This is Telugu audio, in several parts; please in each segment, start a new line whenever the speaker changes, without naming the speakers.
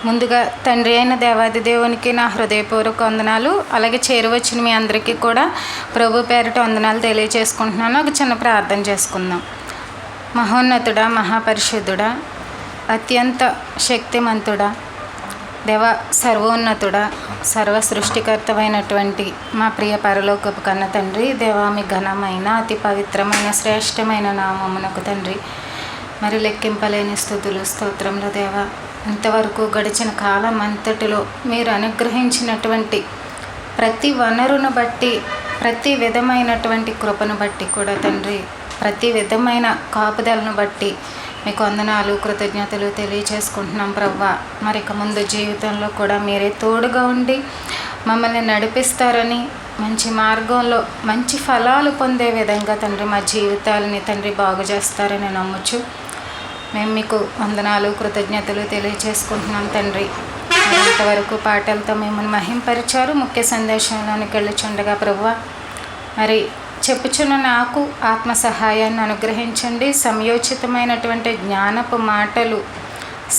ముందుగా తండ్రి అయిన దేవాది దేవునికి నా హృదయపూర్వక వందనాలు. అలాగే చేరువచ్చిన మీ అందరికీ కూడా ప్రభు పేరిట వందనాలు తెలియజేసుకుంటున్నాను. ఒక చిన్న ప్రార్థన చేసుకుందాం. మహోన్నతుడా, మహాపరిశుద్ధుడా, అత్యంత శక్తిమంతుడా, దేవ సర్వోన్నతుడా, సర్వ సృష్టికర్తమైనటువంటి మా ప్రియ పరలోకపు కన్న తండ్రి, దేవా మీ ఘనమైన అతి పవిత్రమైన శ్రేష్టమైన నామమునకు తండ్రి మరి లెక్కింపలేని స్తుతులు స్తోత్రములు దేవా. ఇంతవరకు గడిచిన కాలం అంతటిలో మీరు అనుగ్రహించినటువంటి ప్రతి వనరును బట్టి, ప్రతి విధమైనటువంటి కృపను బట్టి కూడా తండ్రి, ప్రతి విధమైన కాపుదలను బట్టి మీకు వందనాలు, కృతజ్ఞతలు తెలియచేసుకుంటున్నాం ప్రవ్వా. మరి ఇక ముందు జీవితంలో కూడా మీరే తోడుగా ఉండి మమ్మల్ని నడిపిస్తారని, మంచి మార్గంలో మంచి ఫలాలు పొందే విధంగా తండ్రి మా జీవితాలని తండ్రి బాగు చేస్తారని నమ్ముచు మేము మీకు వందనాలు, కృతజ్ఞతలు తెలియచేసుకుంటున్నాం తండ్రి. ఇంతవరకు పాటలతో మిమ్మల్ని మహింపరిచారు. ముఖ్య సందేశంలోనికి వెళ్ళుచుండగా ప్రభువా, మరి చెప్పుచున్న నాకు ఆత్మ సహాయాన్ని అనుగ్రహించండి. సమయోచితమైనటువంటి జ్ఞానపు మాటలు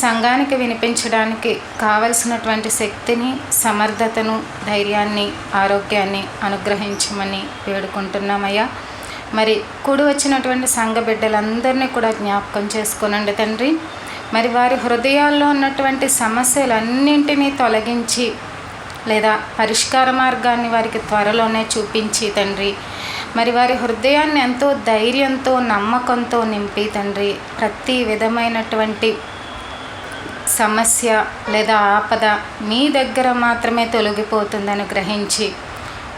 సంఘానికి వినిపించడానికి కావలసినటువంటి శక్తిని, సమర్థతను, ధైర్యాన్ని, ఆరోగ్యాన్ని అనుగ్రహించమని వేడుకుంటున్నామయ్యా. మరి కూడి వచ్చినటువంటి సంఘ బిడ్డలందరినీ కూడా జ్ఞాపకం చేసుకోనండి తండ్రి. మరి వారి హృదయాల్లో ఉన్నటువంటి సమస్యలన్నింటినీ తొలగించి లేదా పరిష్కార మార్గాన్ని వారికి త్వరలోనే చూపించి తండ్రి, మరి వారి హృదయాన్ని ఎంతో ధైర్యంతో, నమ్మకంతో నింపి తండ్రి, ప్రతి విధమైనటువంటి సమస్య లేదా ఆపద మీ దగ్గర మాత్రమే తొలగిపోతుందని గ్రహించి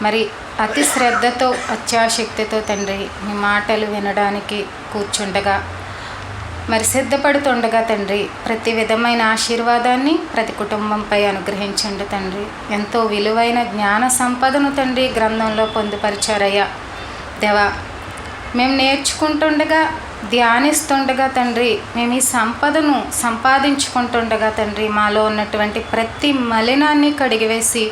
మరి అతి శ్రద్ధతో, అత్యాశక్తితో తండ్రి మీ మాటలు వినడానికి కూర్చుండగా, మరి సిద్ధపడుతుండగా తండ్రి ప్రతి విధమైన ఆశీర్వాదాన్ని ప్రతి కుటుంబంపై అనుగ్రహించండి తండ్రి. ఎంతో విలువైన జ్ఞాన సంపదను తండ్రి గ్రంథంలో పొందుపరిచారయ్యా దేవా. మేము నేర్చుకుంటుండగా, ధ్యానిస్తుండగా తండ్రి, మేము ఈ సంపదను సంపాదించుకుంటుండగా తండ్రి మాలో ఉన్నటువంటి ప్రతి మలినాన్ని కడిగివేసి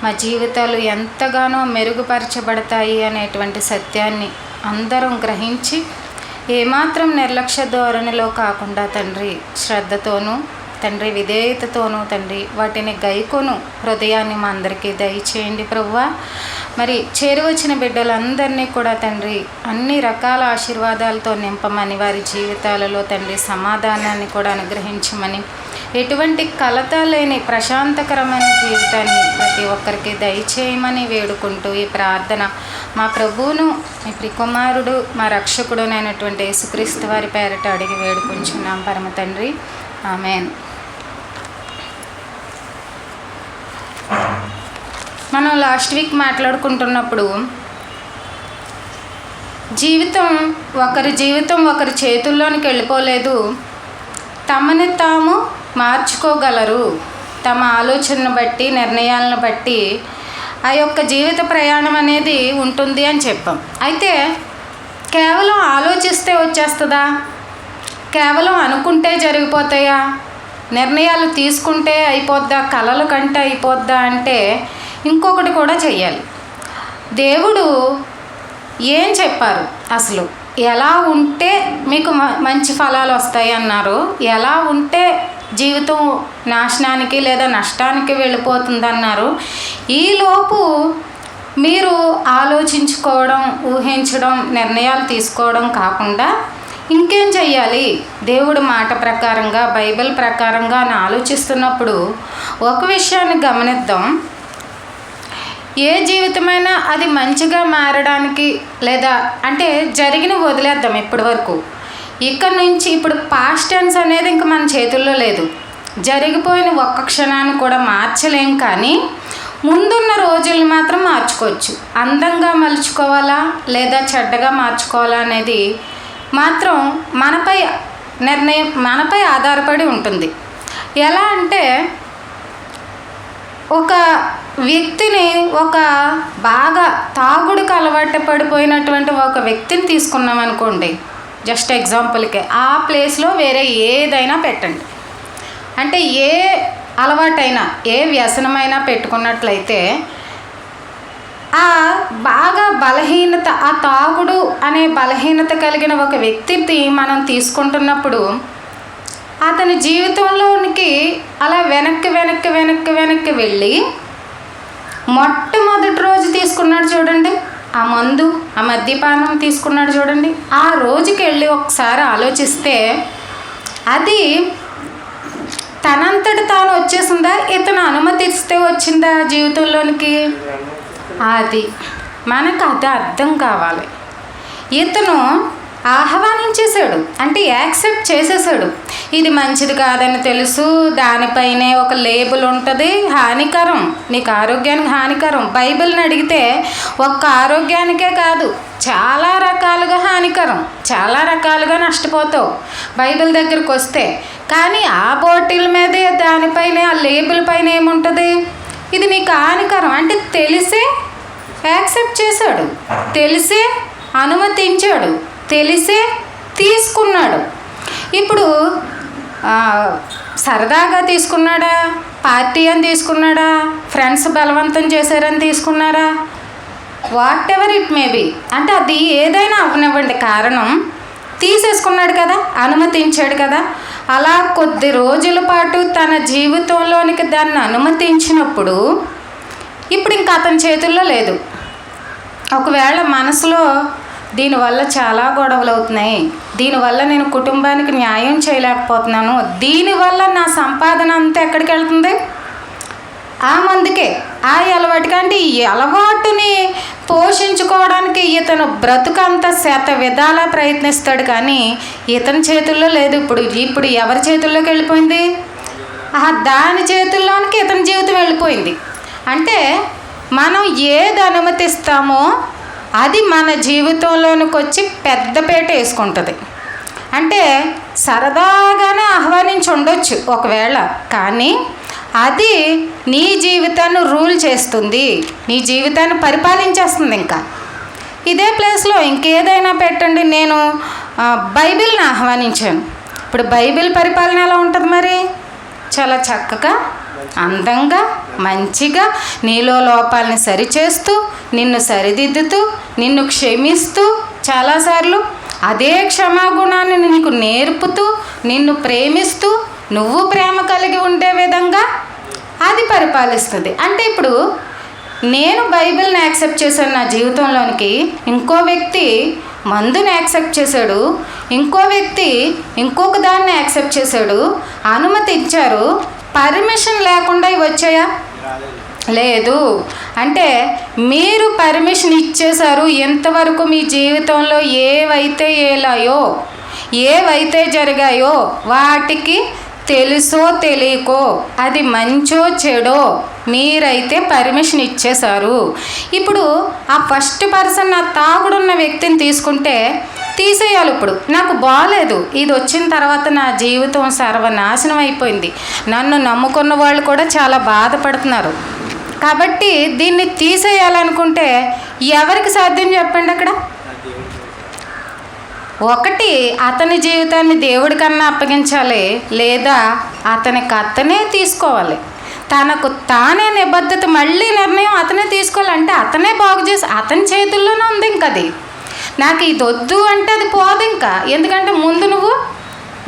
మా జీవితాలు ఎంతగానో మెరుగుపరచబడతాయి అనేటువంటి సత్యాన్ని అందరం గ్రహించి ఏమాత్రం నిర్లక్ష్య ధోరణిలో కాకుండా తండ్రి శ్రద్ధతోనూ తండ్రి విధేయతతోనూ తండ్రి వాటిని గైకొను హృదయాన్ని మా అందరికీ దయచేయండి ప్రభువా. మరి చేరువచ్చిన బిడ్డలందరినీ కూడా తండ్రి అన్ని రకాల ఆశీర్వాదాలతో నింపమని, వారి జీవితాలలో తండ్రి సమాధానాన్ని కూడా అనుగ్రహించమని, ఎటువంటి కలత లేని ప్రశాంతకరమైన జీవితాన్ని ప్రతి ఒక్కరికి దయచేయమని వేడుకుంటూ ఈ ప్రార్థన మా ప్రభువును, మీ ప్రియకుమారుడు, మా రక్షకుడునైనటువంటి యేసుక్రీస్తు వారి పేరిట అడిగి వేడుకుంటున్నాం పరమ తండ్రి, ఆమేన్. మనం లాస్ట్ వీక్ మాట్లాడుకుంటున్నప్పుడు ఒకరి జీవితం ఒకరి చేతుల్లోనికి వెళ్ళిపోలేదు, తమని తాము మార్చుకోగలరు, తమ ఆలోచనను బట్టి, నిర్ణయాలను బట్టి ఆ యొక్క జీవిత ప్రయాణం అనేది ఉంటుంది అని చెప్పాం. అయితే కేవలం ఆలోచిస్తే వచ్చేస్తుందా? కేవలం అనుకుంటే జరిగిపోతాయా? నిర్ణయాలు తీసుకుంటే అయిపోద్దా? కలల కంటే అయిపోద్దా అంటే ఇంకొకటి కూడా చెయ్యాలి. దేవుడు ఏం చెప్పారు? అసలు ఎలా ఉంటే మీకు మంచి ఫలాలు వస్తాయి అన్నారు, ఎలా ఉంటే జీవితం నాశనానికి లేదా నష్టానికి వెళ్ళిపోతుందన్నారు. ఈలోపు మీరు ఆలోచించుకోవడం, ఊహించడం, నిర్ణయాలు తీసుకోవడం కాకుండా ఇంకేం చెయ్యాలి? దేవుడి మాట ప్రకారంగా, బైబిల్ ప్రకారంగా అని ఆలోచిస్తున్నప్పుడు ఒక విషయాన్ని గమనిద్దాం. ఏ జీవితమైనా అది మంచిగా మారడానికి, లేదా అంటే జరిగిన వదిలేద్దాం ఇప్పటి వరకు. ఇక్కడ నుంచి ఇప్పుడు పాస్ట్ టెన్స్ అనేది ఇంక మన చేతుల్లో లేదు. జరిగిపోయిన ఒక్క క్షణాన్ని కూడా మార్చలేం, కానీ ముందున్న రోజులు మాత్రం మార్చుకోవచ్చు. అందంగా మలుచుకోవాలా లేదా చెడ్డగా మార్చుకోవాలా అనేది మాత్రం మనపై ఆధారపడి ఉంటుంది. ఎలా అంటే ఒక వ్యక్తిని, ఒక బాగా తాగుడుకు అలవాటు పడిపోయినటువంటి ఒక వ్యక్తిని తీసుకున్నాం అనుకోండి, జస్ట్ ఎగ్జాంపుల్కి ఆ ప్లేస్లో వేరే ఏదైనా పెట్టండి. అంటే ఏ అలవాటైనా, ఏ వ్యసనమైనా పెట్టుకున్నట్లయితే ఆ బాగా బలహీనత, ఆ తాగుడు అనే బలహీనత కలిగిన ఒక వ్యక్తిని మనం తీసుకుంటున్నప్పుడు అతని జీవితంలోనికి అలా వెనక్కి వెనక్కి వెనక్కి వెనక్కి వెళ్ళి మొట్టమొదటి రోజు తీసుకున్నాడు చూడండి, ఆ మందు, ఆ మద్యపానం తీసుకున్నాడు చూడండి, ఆ రోజుకి వెళ్ళి ఒకసారి ఆలోచిస్తే అది తనంతట తాను వచ్చేసిందా, ఇతను అనుమతిస్తే వచ్చిందా జీవితంలోనికి? అది మనకు అది అర్థం కావాలి. ఇతను ఆహ్వానించేశాడు, అంటే యాక్సెప్ట్ చేసేసాడు. ఇది మంచిది కాదని తెలుసు, దానిపైనే ఒక లేబుల్ ఉంటుంది, హానికరం, నీకు ఆరోగ్యానికి హానికరం. బైబిల్ని అడిగితే ఒక్క ఆరోగ్యానికే కాదు, చాలా రకాలుగా హానికరం, చాలా రకాలుగా నష్టపోతావు బైబిల్ దగ్గరికి వస్తే. కానీ ఆ బాటిల్ మీదే, దానిపైన, ఆ లేబుల్ పైన ఏముంటుంది? ఇది నీకు హానికరం అంటే తెలిసే యాక్సెప్ట్ చేశాడు, తెలిసే అనుమతించాడు, తెలిసే తీసుకున్నాడు. ఇప్పుడు సరదాగా తీసుకున్నాడా, పార్టీ అని తీసుకున్నాడా, ఫ్రెండ్స్ బలవంతం చేశారని తీసుకున్నారా, what ever it may be, అంటే అది ఏదైనా అవనివ్వండి, కారణం తీసేసుకున్నాడు కదా, అనుమతించాడు కదా. అలా కొద్ది రోజుల పాటు తన జీవితంలోనికి దాన్ని అనుమతించినప్పుడు ఇప్పుడు ఇంకా అతని చేతుల్లో లేదు. ఒకవేళ మనసులో దీనివల్ల చాలా గొడవలు అవుతున్నాయి, దీనివల్ల నేను కుటుంబానికి న్యాయం చేయలేకపోతున్నాను, దీనివల్ల నా సంపాదన అంతా ఎక్కడికి వెళ్తుంది? ఆ మందుకే, ఆ అలవాటుకి. అంటే ఈ అలవాటుని పోషించుకోవడానికి ఇతను బ్రతుకంతా శత విధాలా ప్రయత్నిస్తాడు, కానీ ఇతని చేతుల్లో లేదు. ఇప్పుడు ఎవరి చేతుల్లోకి వెళ్ళిపోయింది? దాని చేతుల్లోనికి ఇతని జీవితం వెళ్ళిపోయింది. అంటే మనం ఏది అనుమతిస్తామో అది మన జీవితంలోనికి వచ్చి పెద్దపేట వేసుకుంటుంది. అంటే సరదాగానే ఆహ్వానించి ఉండొచ్చు ఒకవేళ, కానీ అది నీ జీవితాన్ని రూల్ చేస్తుంది, నీ జీవితాన్ని పరిపాలించేస్తుంది. ఇంకా ఇదే ప్లేస్లో ఇంకేదైనా పెట్టండి. నేను బైబిల్ని ఆహ్వానించాను, ఇప్పుడు బైబిల్ పరిపాలన ఎలా ఉంటుంది? మరి చాలా చక్కగా, అందంగా, మంచిగా, నీలో లోపాలని సరిచేస్తూ, నిన్ను సరిదిద్దుతూ, నిన్ను క్షమిస్తూ, చాలాసార్లు అదే క్షమాగుణాన్ని నీకు నేర్పుతూ, నిన్ను ప్రేమిస్తూ, నువ్వు ప్రేమ కలిగి ఉండే విధంగా అది పరిపాలిస్తుంది. అంటే ఇప్పుడు నేను బైబిల్ని యాక్సెప్ట్ చేశాను నా జీవితంలోనికి, ఇంకో వ్యక్తి మందుని యాక్సెప్ట్ చేశాడు, ఇంకో వ్యక్తి ఇంకొక దాన్ని యాక్సెప్ట్ చేశాడు, అనుమతించారు. పర్మిషన్ లేకుండా ఇవి వచ్చాయా? లేదు. అంటే మీరు పర్మిషన్ ఇచ్చేశారు. ఎంతవరకు మీ జీవితంలో ఏవైతే ఏవైతే జరిగాయో వాటికి తెలుసో తెలియకో, అది మంచో చెడో, మీరైతే పర్మిషన్ ఇచ్చేశారు. ఇప్పుడు ఆ ఫస్ట్ పర్సన్, ఆ తాగుడున్న వ్యక్తిని తీసుకుంటే తీసేయాలి. ఇప్పుడు నాకు బాగాలేదు, ఇది వచ్చిన తర్వాత నా జీవితం సర్వనాశనం అయిపోయింది, నన్ను నమ్ముకున్న వాళ్ళు కూడా చాలా బాధపడుతున్నారు, కాబట్టి దీన్ని తీసేయాలనుకుంటే ఎవరికి సాధ్యం చెప్పండి? అక్కడ ఒకటి అతని జీవితాన్ని దేవుడి కన్నా అప్పగించాలి, లేదా అతనికి అతనే తీసుకోవాలి. తనకు తానే నిబద్ధత, మళ్ళీ నిర్ణయం అతనే తీసుకోవాలంటే అతనే బాగు చేసి, అతని చేతుల్లోనే ఉంది. ఇంక అది నాకు ఇది వద్దు అంటే అది పోదు ఇంకా, ఎందుకంటే ముందు నువ్వు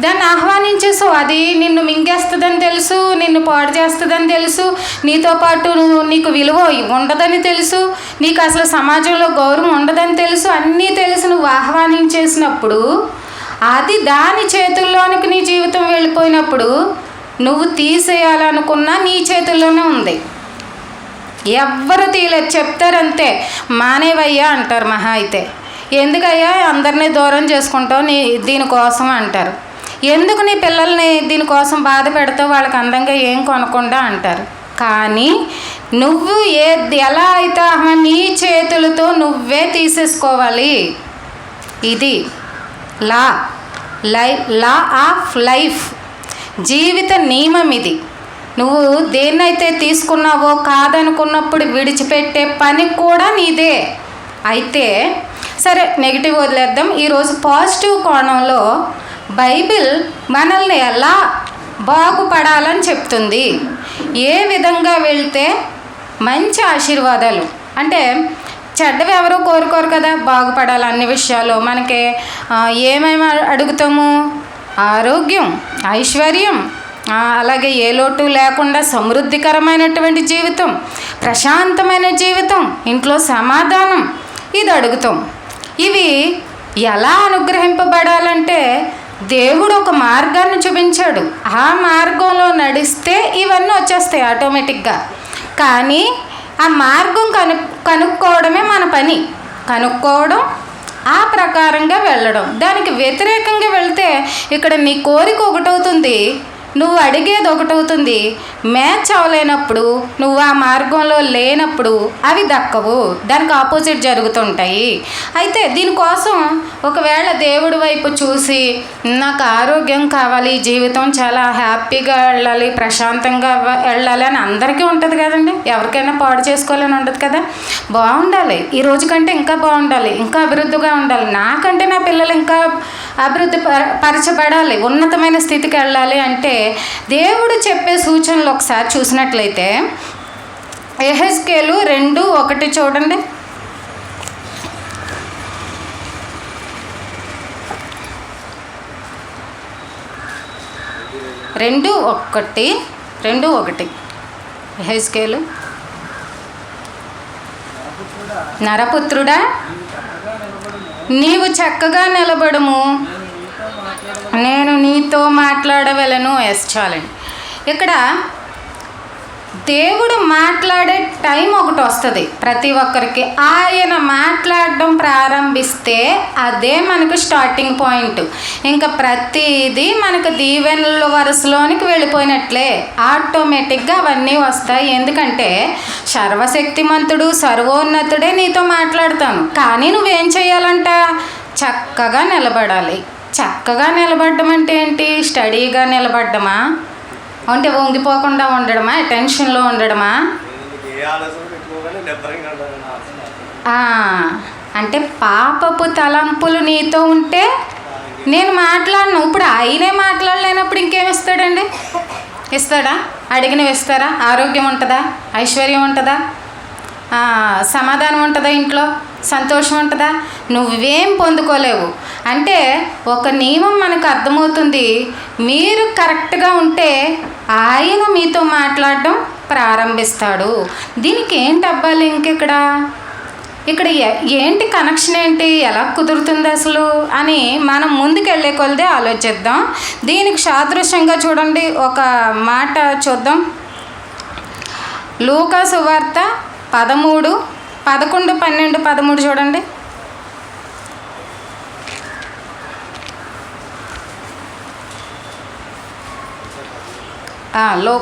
దాన్ని ఆహ్వానించేసావు. అది నిన్ను మింగేస్తుందని తెలుసు, నిన్ను పాడు చేస్తుందని తెలుసు, నీతో పాటు నీకు విలువ ఉండదని తెలుసు, నీకు అసలు సమాజంలో గౌరవం ఉండదని తెలుసు, అన్నీ తెలుసు. నువ్వు ఆహ్వానించేసినప్పుడు అది దాని చేతుల్లోనికి నీ జీవితం వెళ్ళిపోయినప్పుడు నువ్వు తీసేయాలనుకున్నా నీ చేతుల్లోనే ఉంది. ఎవ్వరు తీయలేదు, చెప్తారంతే, మానేవయ్యా అంటారు మహా అయితే. ఎందుకయ్యా అందరినీ దూరం చేసుకుంటావు దీనికోసం అంటారు. ఎందుకు నీ పిల్లల్ని దీనికోసం బాధ పెడతావు, వాళ్ళకి అందంగా ఏం కొనకుండా అంటారు. కానీ నువ్వు ఎలా అయితే నీ చేతులతో నువ్వే తీసేసుకోవాలి. ఇది లా ఆఫ్ లైఫ్, జీవిత నియమం ఇది. నువ్వు దేన్నైతే తీసుకున్నావో కాదనుకున్నప్పుడు విడిచిపెట్టే పని కూడా నీదే. అయితే సరే, నెగిటివ్ వదిలేద్దాం. ఈరోజు పాజిటివ్ కోణంలో బైబిల్ మనల్ని ఎలా బాగుపడాలని చెప్తుంది, ఏ విధంగా వెళ్తే మంచి ఆశీర్వాదాలు. అంటే చెడ్డవి ఎవరో కోరుకోరు కదా, బాగుపడాలి అన్ని విషయాలు. మనకి ఏమేమి అడుగుతాము? ఆరోగ్యం, ఐశ్వర్యం, అలాగే ఏ లోటు లేకుండా సమృద్ధికరమైనటువంటి జీవితం, ప్రశాంతమైన జీవితం, ఇంట్లో సమాధానం, ఇది అడుగుతాం. ఇవి ఎలా అనుగ్రహింపబడాలంటే దేవుడు ఒక మార్గాన్ని చూపించాడు. ఆ మార్గంలో నడిస్తే ఇవన్నీ వచ్చేస్తాయి ఆటోమేటిక్గా. కానీ ఆ మార్గం కనుక్కోవడమే మన పని. కనుక్కోవడం, ఆ ప్రకారంగా వెళ్ళడం. దానికి వ్యతిరేకంగా వెళ్తే ఇక్కడ నీ కోరిక ఒకటవుతుంది, నువ్వు అడిగేది ఒకటవుతుంది. మ్యాచ్ అవ్వలేనప్పుడు, నువ్వు ఆ మార్గంలో లేనప్పుడు అవి దక్కవు, దానికి ఆపోజిట్ జరుగుతుంటాయి. అయితే దీనికోసం ఒకవేళ దేవుడి వైపు చూసి నాకు ఆరోగ్యం కావాలి, జీవితం చాలా హ్యాపీగా వెళ్ళాలి, ప్రశాంతంగా వెళ్ళాలి అని అందరికీ ఉంటుంది కదండి. ఎవరికైనా పాడు చేసుకోవాలని ఉండదు కదా. బాగుండాలి, ఈ రోజు కంటే ఇంకా బాగుండాలి, ఇంకా అభివృద్ధిగా ఉండాలి, నాకంటే నా పిల్లలు ఇంకా అభివృద్ధి పరచబడాలి, ఉన్నతమైన స్థితికి వెళ్ళాలి అంటే దేవుడు చెప్పే సూచనలు ఒకసారి చూసినట్లయితే యెహెజ్కేలు 2:1 చూడండి. 2:1 యెహెజ్కేలు. నరపుత్రుడా, నీవు చక్కగా నిలబడుము, నేను నీతో మాట్లాడవలను. చాలండి. ఇక్కడ దేవుడు మాట్లాడే టైం ఒకటి వస్తుంది ప్రతి ఒక్కరికి. ఆయన మాట్లాడడం ప్రారంభిస్తే అదే మనకు స్టార్టింగ్ పాయింట్. ఇంకా ప్రతిదీ మనకు దీవెనల వరుసలోనికి వెళ్ళిపోయినట్లే. ఆటోమేటిక్గా అవన్నీ వస్తాయి. ఎందుకంటే సర్వశక్తిమంతుడు, సర్వోన్నతుడే నీతో మాట్లాడతాను. కానీ నువ్వేం చేయాలంట? చక్కగా నిలబడాలి. చక్కగా నిలబడడం అంటే ఏంటి? స్టడీగా నిలబడ్డమా, అంటే వంగిపోకుండా ఉండడమా, టెన్షన్లో ఉండడమా? అంటే పాపపు తలంపులు నీతో ఉంటే నేను మాట్లాడను. ఇప్పుడు ఆయనే మాట్లాడలేనప్పుడు ఇంకేం ఇస్తాడండి? ఇస్తాడా? అడిగినవి ఇస్తారా? ఆరోగ్యం ఉంటుందా? ఐశ్వర్యం ఉంటుందా? సమాధానం ఉంటుందా? ఇంట్లో సంతోషం ఉంటుందా? నువ్వేం పొందుకోలేవు. అంటే ఒక నియమం మనకు అర్థమవుతుంది. మీరు కరెక్ట్గా ఉంటే ఆయన మీతో మాట్లాడడం ప్రారంభిస్తాడు. దీనికి ఏంటి అబ్బాయి ఇంకెక్కడ ఏంటి కనెక్షన్ ఏంటి, ఎలా కుదురుతుంది అసలు అని మనం ముందుకు వెళ్ళే కొలదే ఆలోచిద్దాం. దీనికి సాదృశ్యంగా చూడండి ఒక మాట చూద్దాం. లూకా సువార్త 13, 11, 12, 13 చూడండి. లో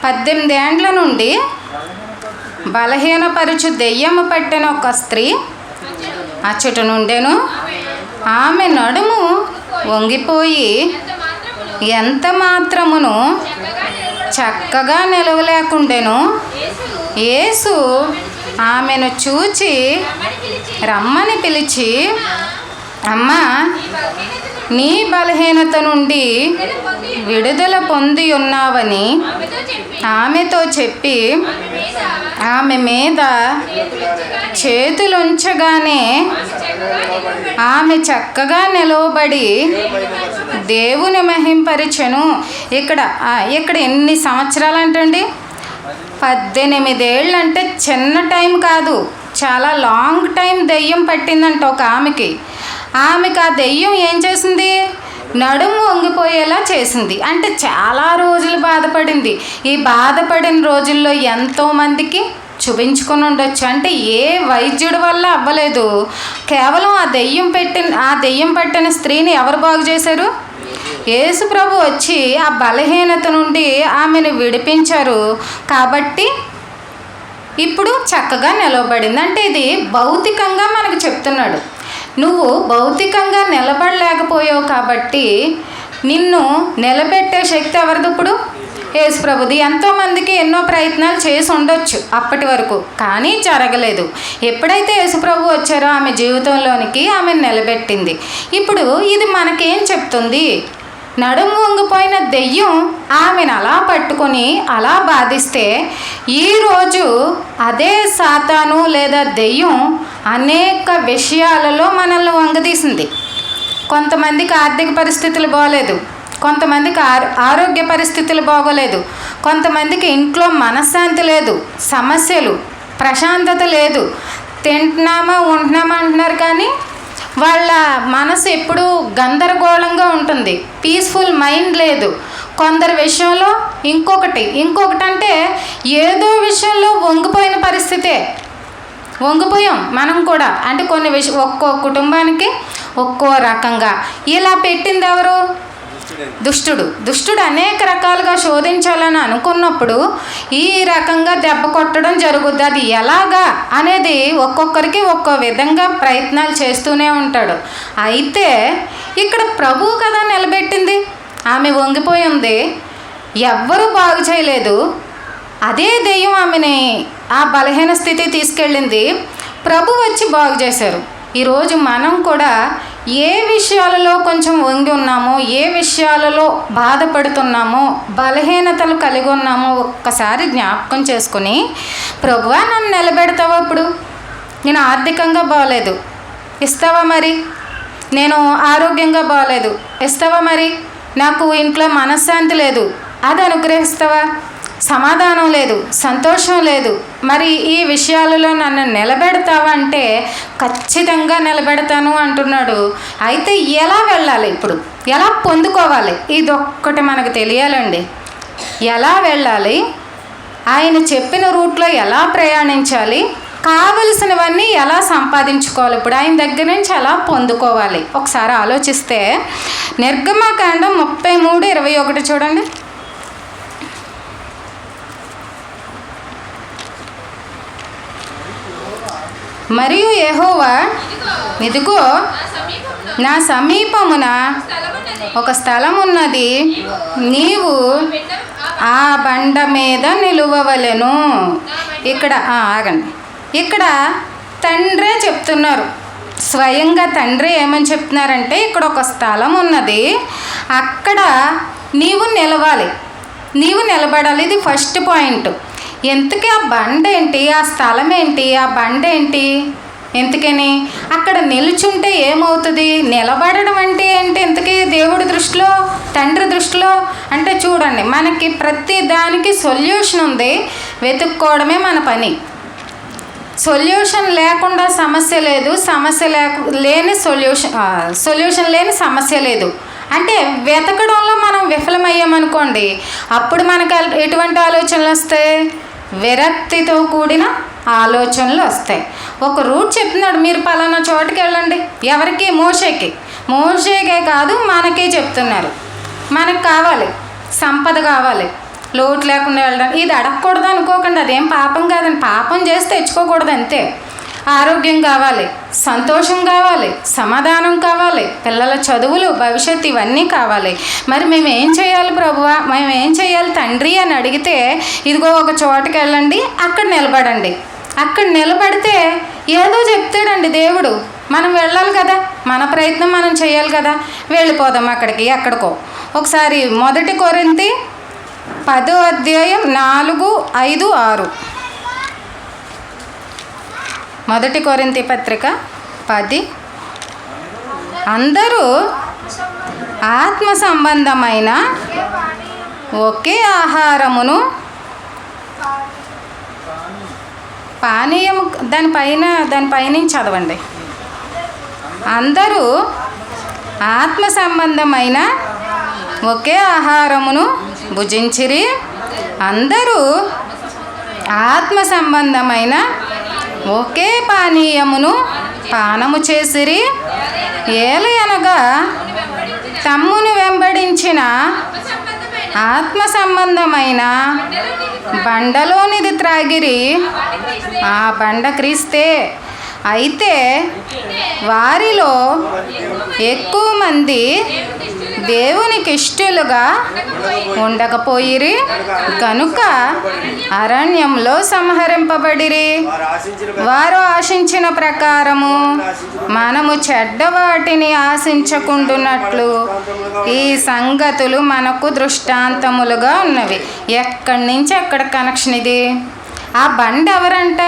18 ఏండ్ల నుండి బలహీనపరుచు దెయ్యము పట్టిన ఒక స్త్రీ అచ్చట నుండెను. ఆమె నడుము వంగిపోయి ఎంత మాత్రమును చక్కగా నిలవలేకుండెను. యేసు ఆమెను చూచి రమ్మని పిలిచి, అమ్మా, నీ బలహీనత నుండి విడుదల పొంది ఉన్నావని ఆమెతో చెప్పి ఆమె మీద చేతులుంచగానే ఆమె చక్కగా నిలవబడి దేవుని మహింపరిచెను. ఇక్కడ ఎన్ని సంవత్సరాలు అంటండి? 18 ఏళ్ళు. అంటే చిన్న టైం కాదు, చాలా లాంగ్ టైం దెయ్యం పట్టిందంట ఒక ఆమెకి. ఆ దెయ్యం ఏం చేసింది? నడుము వంగిపోయేలా చేసింది. అంటే చాలా రోజులు బాధపడింది. ఈ బాధపడిన రోజుల్లో ఎంతోమందికి చూపించుకొని ఉండొచ్చు. అంటే ఏ వైద్యుడి వల్ల అవ్వలేదు. కేవలం ఆ దెయ్యం పట్టిన స్త్రీని ఎవరు బాగు చేశారు? యేసు ప్రభు వచ్చి ఆ బలహీనత నుండి ఆమెను విడిపించారు. కాబట్టి ఇప్పుడు చక్కగా నిలవబడింది. అంటే ఇది భౌతికంగా మనకు చెప్తున్నాడు. నువ్వు భౌతికంగా నిలబడలేకపోయావు కాబట్టి నిన్ను నిలబెట్టే శక్తి ఎవరిది? ఇప్పుడు యేసు ప్రభుది. ఎంతోమందికి ఎన్నో ప్రయత్నాలు చేసి ఉండొచ్చు అప్పటి వరకు, కానీ జరగలేదు. ఎప్పుడైతే యేసు ప్రభు వచ్చారో ఆమె జీవితంలోనికి ఆమెను నిలబెట్టింది. ఇప్పుడు ఇది మనకేం చెప్తుంది? నడుము వంగిపోయిన దెయ్యం ఆమెను అలా పట్టుకొని అలా బాధిస్తే ఈరోజు అదే సాతాను లేదా దెయ్యం అనేక విషయాలలో మనల్ని వంగదీసింది. కొంతమందికి ఆర్థిక పరిస్థితులు బాగలేదు, కొంతమందికి ఆరోగ్య పరిస్థితులు బాగోలేదు, కొంతమందికి ఇంట్లో మనశ్శాంతి లేదు, సమస్యలు, ప్రశాంతత లేదు, తింటున్నామా ఉంటున్నామా అంటున్నారు కానీ వాళ్ళ మనసు ఎప్పుడూ గందరగోళంగా ఉంటుంది, పీస్ఫుల్ మైండ్ లేదు. కొందరి విషయంలో ఇంకొకటి అంటే ఏదో విషయంలో వంగిపోయిన పరిస్థితే, వంగిపోయాం మనం కూడా. అంటే కొన్ని ఒక్కో కుటుంబానికి ఒక్కో రకంగా ఇలా పెట్టింది ఎవరు? దుష్టుడు అనేక రకాలుగా శోధించాలని అనుకున్నప్పుడు ఈ రకంగా దెబ్బ కొట్టడం జరుగుద్ది. అది ఎలాగా అనేది ఒక్కొక్కరికి ఒక్కో విధంగా ప్రయత్నాలు చేస్తూనే ఉంటాడు. అయితే ఇక్కడ ప్రభువు కదా నిలబెట్టింది. ఆమె వంగిపోయి ఉంది, ఎవ్వరూ బాగు చేయలేదు. అదే దెయ్యం ఆమెని ఆ బలహీన స్థితి తీసుకెళ్ళింది, ప్రభు వచ్చి బాగు చేశారు. ఈరోజు మనం కూడా ఏ విషయాలలో కొంచెం వంగి ఉన్నామో, ఏ విషయాలలో బాధపడుతున్నామో, బలహీనతలు కలిగి ఉన్నామో ఒక్కసారి జ్ఞాపకం చేసుకుని, ప్రభువా నన్ను నిలబెడతావా? ఇప్పుడు నేను ఆర్థికంగా బాగలేదు, ఇస్తావా? మరి నేను ఆరోగ్యంగా బాగలేదు, ఇస్తావా? మరి నాకు ఇంట్లో మనశ్శాంతి లేదు, అది అనుగ్రహిస్తావా? సమాధానం లేదు, సంతోషం లేదు, మరి ఈ విషయాలలో నన్ను నిలబెడతావా అంటే ఖచ్చితంగా నిలబెడతాను అంటున్నాడు. అయితే ఎలా వెళ్ళాలి? ఇప్పుడు ఎలా పొందుకోవాలి? ఇదొక్కటి మనకు తెలియాలండి. ఎలా వెళ్ళాలి, ఆయన చెప్పిన రూట్లో ఎలా ప్రయాణించాలి, కావలసినవన్నీ ఎలా సంపాదించుకోవాలి, ఇప్పుడు ఆయన దగ్గర నుంచి ఎలా పొందుకోవాలి ఒకసారి ఆలోచిస్తే నిర్గమకాండం 33:21 చూడండి. మరియు యెహోవా, ఇదిగో నా సమీపమున ఒక స్థలం ఉన్నది, నీవు ఆ బండ మీద నిలువవలెను. ఇక్కడ ఆగండి, ఇక్కడ తండ్రే చెప్తున్నారు, స్వయంగా తండ్రి ఏమని చెప్తున్నారంటే ఇక్కడ ఒక స్థలం ఉన్నది, అక్కడ నీవు నిలవాలి, నీవు నిలబడాలి. ఇది ఫస్ట్ పాయింట్. ఎంతకీ ఆ బండ ఏంటి, ఆ స్థలం ఏంటి, ఆ బండ ఏంటి, ఎందుకని అక్కడ నిలుచుంటే ఏమవుతుంది? నిలబడడం అంటే ఏంటి ఇంతకీ దేవుడి దృష్టిలో, తండ్రి దృష్టిలో? అంటే చూడండి, మనకి ప్రతి దానికి సొల్యూషన్ ఉంది, వెతుక్కోవడమే మన పని. సొల్యూషన్ లేకుండా సమస్య లేదు, సమస్య లేని సొల్యూషన్ లేని సమస్య లేదు. అంటే వెతకడంలో మనం విఫలమయ్యామనుకోండి, అప్పుడు మనకు ఎటువంటి ఆలోచనలు వస్తాయి? విరక్తితో కూడిన ఆలోచనలు వస్తాయి. ఒక రూట్ చెప్తున్నాడు, మీరు పలానా చోటుకి వెళ్ళండి. ఎవరికి? మోషేకే కాదు, మనకే చెప్తున్నారు. మనకు కావాలి సంపద, కావాలి లోటు లేకుండా వెళ్ళడం. ఇది అడగకూడదు అనుకోకండి, అదేం పాపం కాదండి, పాపం చేసి తెచ్చుకోకూడదు అంతే. ఆరోగ్యం కావాలి, సంతోషం కావాలి, సమాధానం కావాలి, పిల్లల చదువులు, భవిష్యత్తు, ఇవన్నీ కావాలి. మరి మేము ఏం చేయాలి ప్రభువా, మేము ఏం చేయాలి తండ్రి అని అడిగితే, ఇదిగో ఒక చోటుకి వెళ్ళండి, అక్కడ నిలబడండి. అక్కడ నిలబడితే ఏదో చెప్తాడండి దేవుడు. మనం వెళ్ళాలి కదా, మన ప్రయత్నం మనం చేయాలి కదా. వెళ్ళిపోదాం అక్కడికి, ఎక్కడికో. ఒకసారి 1 కొరింథీ 10:4, 5, 6. 1 కొరింథీ పత్రిక 10. అందరూ ఆత్మ సంబంధమైన ఒకే ఆహారమును పానీయము, దానిపైన చదవండి. అందరూ ఆత్మ సంబంధమైన ఒకే ఆహారమును భుజించిరి, అందరూ ఆత్మ సంబంధమైన ఒకే పానీయమును పానము చేసిరి. ఏలయనగా తమ్మును వెంబడించిన ఆత్మ సంబంధమైన బండలోనిది త్రాగిరి, ఆ బండ క్రీస్తే. అయితే వారిలో ఎక్కువ మంది దేవునికి ఇష్టలుగా ఉండకపోయిరి కనుక అరణ్యంలో సంహరింపబడిరి. వారు ఆశించిన ప్రకారము మనము చెడ్డ వాటిని ఆశించకుండునట్లు ఈ సంగతులు మనకు దృష్టాంతములుగా ఉన్నవి. ఎక్కడి నుంచి ఎక్కడ కనెక్షన్ ఇది? ఆ బండ ఎవరంట?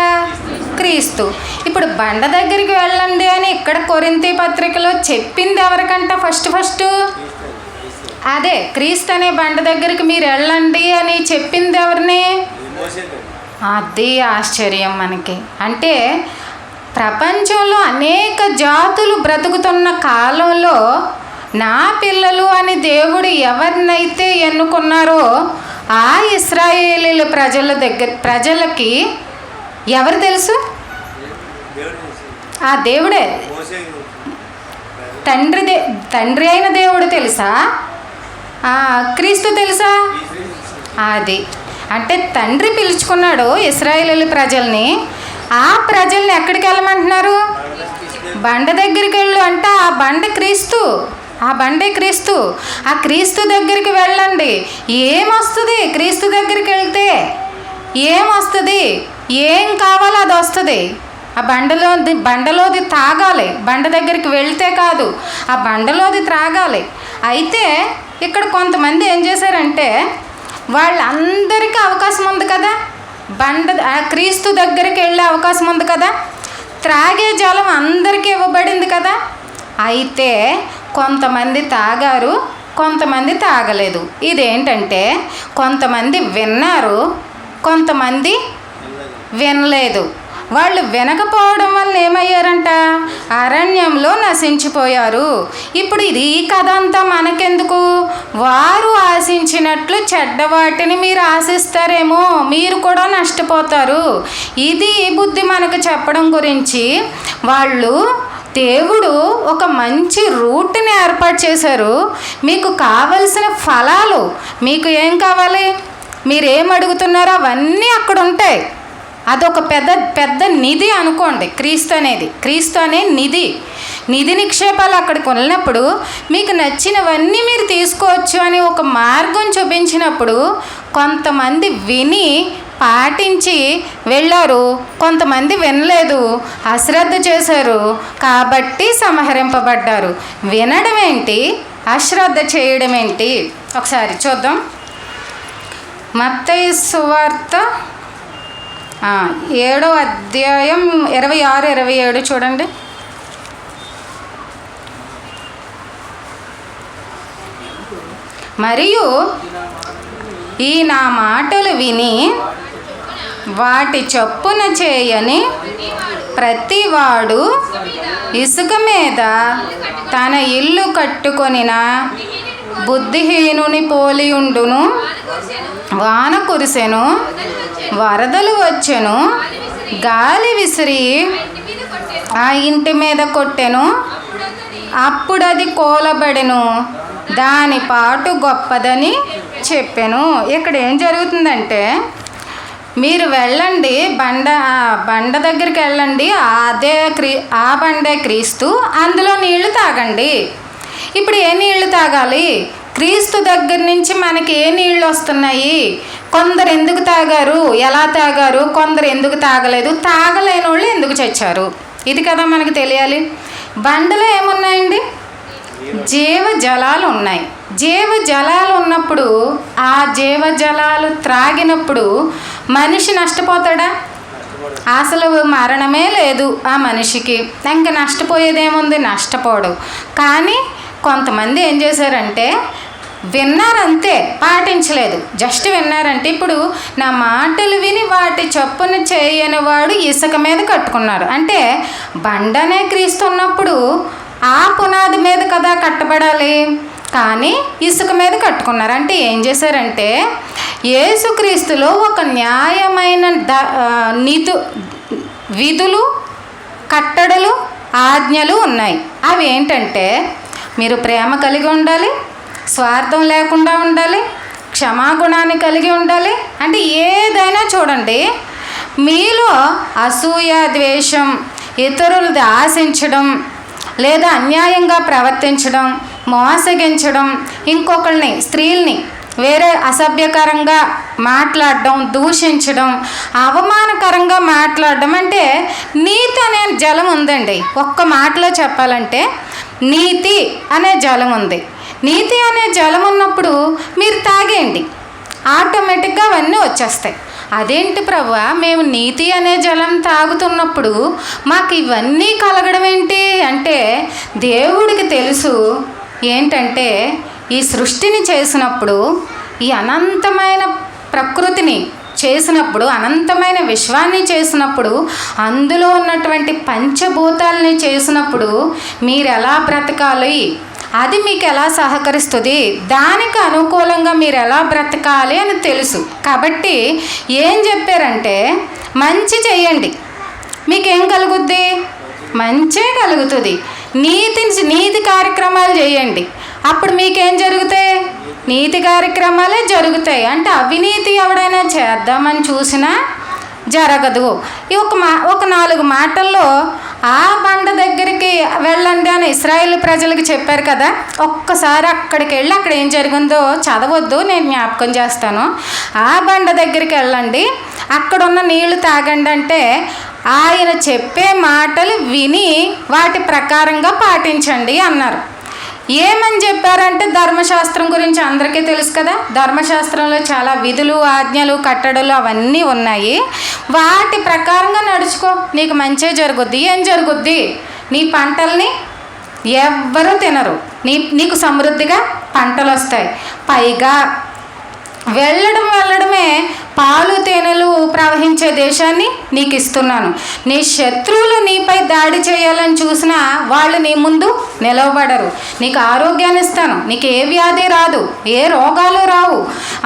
క్రీస్తు. ఇప్పుడు బండ దగ్గరికి వెళ్ళండి అని ఇక్కడ కొరింథీ పత్రికలో చెప్పింది ఎవరికంట? ఫస్ట్ అదే క్రీస్తు అనే బండ దగ్గరికి మీరు వెళ్ళండి అని చెప్పింది ఎవరిని? అది ఆశ్చర్యం మనకి. అంటే ప్రపంచంలో అనేక జాతులు బ్రతుకుతున్న కాలంలో నా పిల్లలు అని దేవుడు ఎవరినైతే ఎన్నుకున్నారో ఆ ఇశ్రాయేలీల ప్రజలకి ఎవరు తెలుసు? ఆ దేవుడే. తండ్రి అయిన దేవుడు తెలుసా? క్రీస్తు తెలుసా? అది అంటే తండ్రి పిలుచుకున్నాడు ఇశ్రాయేలీల ప్రజల్ని. ఆ ప్రజల్ని ఎక్కడికి వెళ్ళమంటున్నారు? బండ దగ్గరికి వెళ్ళు అంటే ఆ బండ క్రీస్తు, ఆ బండే క్రీస్తు. ఆ క్రీస్తు దగ్గరికి వెళ్ళండి. ఏమొస్తుంది క్రీస్తు దగ్గరికి వెళ్తే? ఏమొస్తుంది? ఏం కావాలో అది వస్తుంది. ఆ బండలోది తాగాలి. బండ దగ్గరికి వెళ్తే కాదు, ఆ బండలోది త్రాగాలి. అయితే ఇక్కడ కొంతమంది ఏం చేశారంటే వాళ్ళందరికీ అవకాశం ఉంది కదా, క్రీస్తు దగ్గరికి వెళ్ళే అవకాశం ఉంది కదా, త్రాగే జలం అందరికీ ఇవ్వబడింది కదా. అయితే కొంతమంది తాగారు, కొంతమంది తాగలేదు. ఇదేంటంటే కొంతమంది విన్నారు, కొంతమంది వినలేదు. వాళ్ళు వినకపోవడం వల్ల ఏమయ్యారంట? అరణ్యంలో నశించిపోయారు. ఇప్పుడు ఈ కథ అంతా మనకెందుకు? వారు ఆశించినట్లు చెడ్డవాటిని మీరు ఆశిస్తారేమో, మీరు కూడా నష్టపోతారు. ఇది బుద్ధి మనకు చెప్పడం గురించి దేవుడు ఒక మంచి రూట్ని ఏర్పాటు చేశారు. మీకు కావలసిన ఫలాలు, మీకు ఏం కావాలి, మీరేం అడుగుతున్నారో అవన్నీ అక్కడ ఉంటాయి. అదొక పెద్ద నిధి అనుకోండి. క్రీస్తు అనే నిధి నిక్షేపాలు అక్కడికి వెళ్ళినప్పుడు మీకు నచ్చినవన్నీ మీరు తీసుకోవచ్చు అని ఒక మార్గం చూపించినప్పుడు కొంతమంది విని పాటించి వెళ్ళారు, కొంతమంది వినలేదు, అశ్రద్ధ చేశారు, కాబట్టి సంహరింపబడ్డారు. వినడం ఏంటి, అశ్రద్ధ చేయడం ఏంటి? ఒకసారి చూద్దాం. మత్తయి సువార్త 7వ అధ్యాయం 26, 27 చూడండి. మరియు ఈ నా మాటలు విని వాటి చొప్పున చేయని ప్రతివాడు ఇసుక మీద తన ఇల్లు కట్టుకొనిన బుద్ధిహీనుని పోలియుండును. వాన కురిసెను, వరదలు వచ్చెను, గాలి విసిరి ఆ ఇంటి మీద కొట్టెను, అప్పుడు అది కూలబడెను, దాని పాటు గొప్పదని చెప్పెను. ఇక్కడ ఏం జరుగుతుందంటే మీరు వెళ్ళండి, బండ దగ్గరికి వెళ్ళండి, ఆ బండే క్రీస్తు, అందులో నీళ్లు తాగండి. ఇప్పుడు ఏ నీళ్లు తాగాలి? క్రీస్తు దగ్గర నుంచి మనకి ఏ నీళ్ళు వస్తున్నాయి? కొందరు ఎందుకు తాగారు, ఎలా తాగారు, కొందరు ఎందుకు తాగలేదు, తాగలేని వాళ్ళు ఎందుకు చచ్చారు, ఇది కదా మనకు తెలియాలి. బండలో ఏమున్నాయండి? జీవజలాలు ఉన్నాయి. జీవజలాలు ఉన్నప్పుడు ఆ జీవజలాలు త్రాగినప్పుడు మనిషి నష్టపోతాడా? అసలు మరణమే లేదు ఆ మనిషికి. ఇంకా నష్టపోయేదేముంది? నష్టపోడు. కానీ కొంతమంది ఏం చేశారంటే విన్నారంతే, పాటించలేదు, జస్ట్ విన్నారంటే. ఇప్పుడు నా మాటలు విని వాటి చొప్పున చేయని వాడు ఇసుక మీద కట్టుకున్నారు. అంటే బండనే క్రీస్తు ఉన్నప్పుడు ఆ పునాది మీద కదా కట్టబడాలి, కానీ ఇసుక మీద కట్టుకున్నారు. అంటే ఏం చేశారంటే యేసుక్రీస్తులో ఒక న్యాయమైన విధులు, కట్టడలు, ఆజ్ఞలు ఉన్నాయి. అవి ఏంటంటే మీరు ప్రేమ కలిగి ఉండాలి, స్వార్థం లేకుండా ఉండాలి, క్షమాగుణాన్ని కలిగి ఉండాలి. అంటే ఏదైనా చూడండి, మీలో అసూయ, ద్వేషం, ఇతరులది ఆశించడం, లేదా అన్యాయంగా ప్రవర్తించడం, మోసగించడం, ఇంకొకరిని, స్త్రీల్ని వేరే అసభ్యకరంగా మాట్లాడడం, దూషించడం, అవమానకరంగా మాట్లాడడం. అంటే నీతి అనే జలం ఉందండి. ఒక్క మాటలో చెప్పాలంటే నీతి అనే జలం ఉంది. నీతి అనే జలం ఉన్నప్పుడు మీరు తాగేయండి, ఆటోమేటిక్గా అవన్నీ వచ్చేస్తాయి. అదేంటి ప్రభువా, మేము నీతి అనే జలం తాగుతున్నప్పుడు మాకు ఇవన్నీ కలగడం ఏంటి అంటే దేవుడికి తెలుసు ఏంటంటే ఈ సృష్టిని చేసినప్పుడు, ఈ అనంతమైన ప్రకృతిని చేసినప్పుడు, అనంతమైన విశ్వాన్ని చేసినప్పుడు, అందులో ఉన్నటువంటి పంచభూతాలని చేసినప్పుడు మీరు ఎలా బ్రతకాలి, అది మీకు ఎలా సహకరిస్తుంది, దానికి అనుకూలంగా మీరు ఎలా బ్రతకాలి అని తెలుసు. కాబట్టి ఏం చెప్పారంటే, మంచి చెయ్యండి, మీకేం కలుగుద్ది? మంచే కలుగుతుంది. నీతి కార్యక్రమాలు చేయండి, అప్పుడు మీకేం జరుగుతాయి? నీతి కార్యక్రమాలే జరుగుతాయి. అంటే అవినీతి ఎవడైనా చేద్దామని చూసినా జరగదు. ఒక 4 మాటల్లో ఆ బండ దగ్గరికి వెళ్ళండి అని ఇశ్రాయేలు ప్రజలకు చెప్పారు కదా. ఒక్కసారి అక్కడికి వెళ్ళి అక్కడ ఏం జరిగిందో చదవద్దు, నేను జ్ఞాపకం చేస్తాను. ఆ బండ దగ్గరికి వెళ్ళండి, అక్కడున్న నీళ్లు తాగండి అంటే ఆయన చెప్పే మాటలు విని వాటి ప్రకారంగా పాటించండి అన్నారు. ఏమని చెప్పారంటే, ధర్మశాస్త్రం గురించి అందరికీ తెలుసు కదా. ధర్మశాస్త్రంలో చాలా విధులు, ఆజ్ఞలు, కట్టడలు అవన్నీ ఉన్నాయి. వాటి ప్రకారంగా నడుచుకో, నీకు మంచే జరుగుద్ది. ఏం జరుగుద్ది? నీ పంటల్ని ఎవ్వరూ తినరు, నీకు సమృద్ధిగా పంటలు వస్తాయి. పైగా వెళ్ళడమే పాలు తేనెలు ప్రవహించే దేశాన్ని నీకు ఇస్తున్నాను. నీ శత్రువులు నీపై దాడి చేయాలని చూసినా వాళ్ళు నీ ముందు నిలవబడరు. నీకు ఆరోగ్యాన్ని ఇస్తాను, నీకు ఏ వ్యాధి రాదు, ఏ రోగాలు రావు.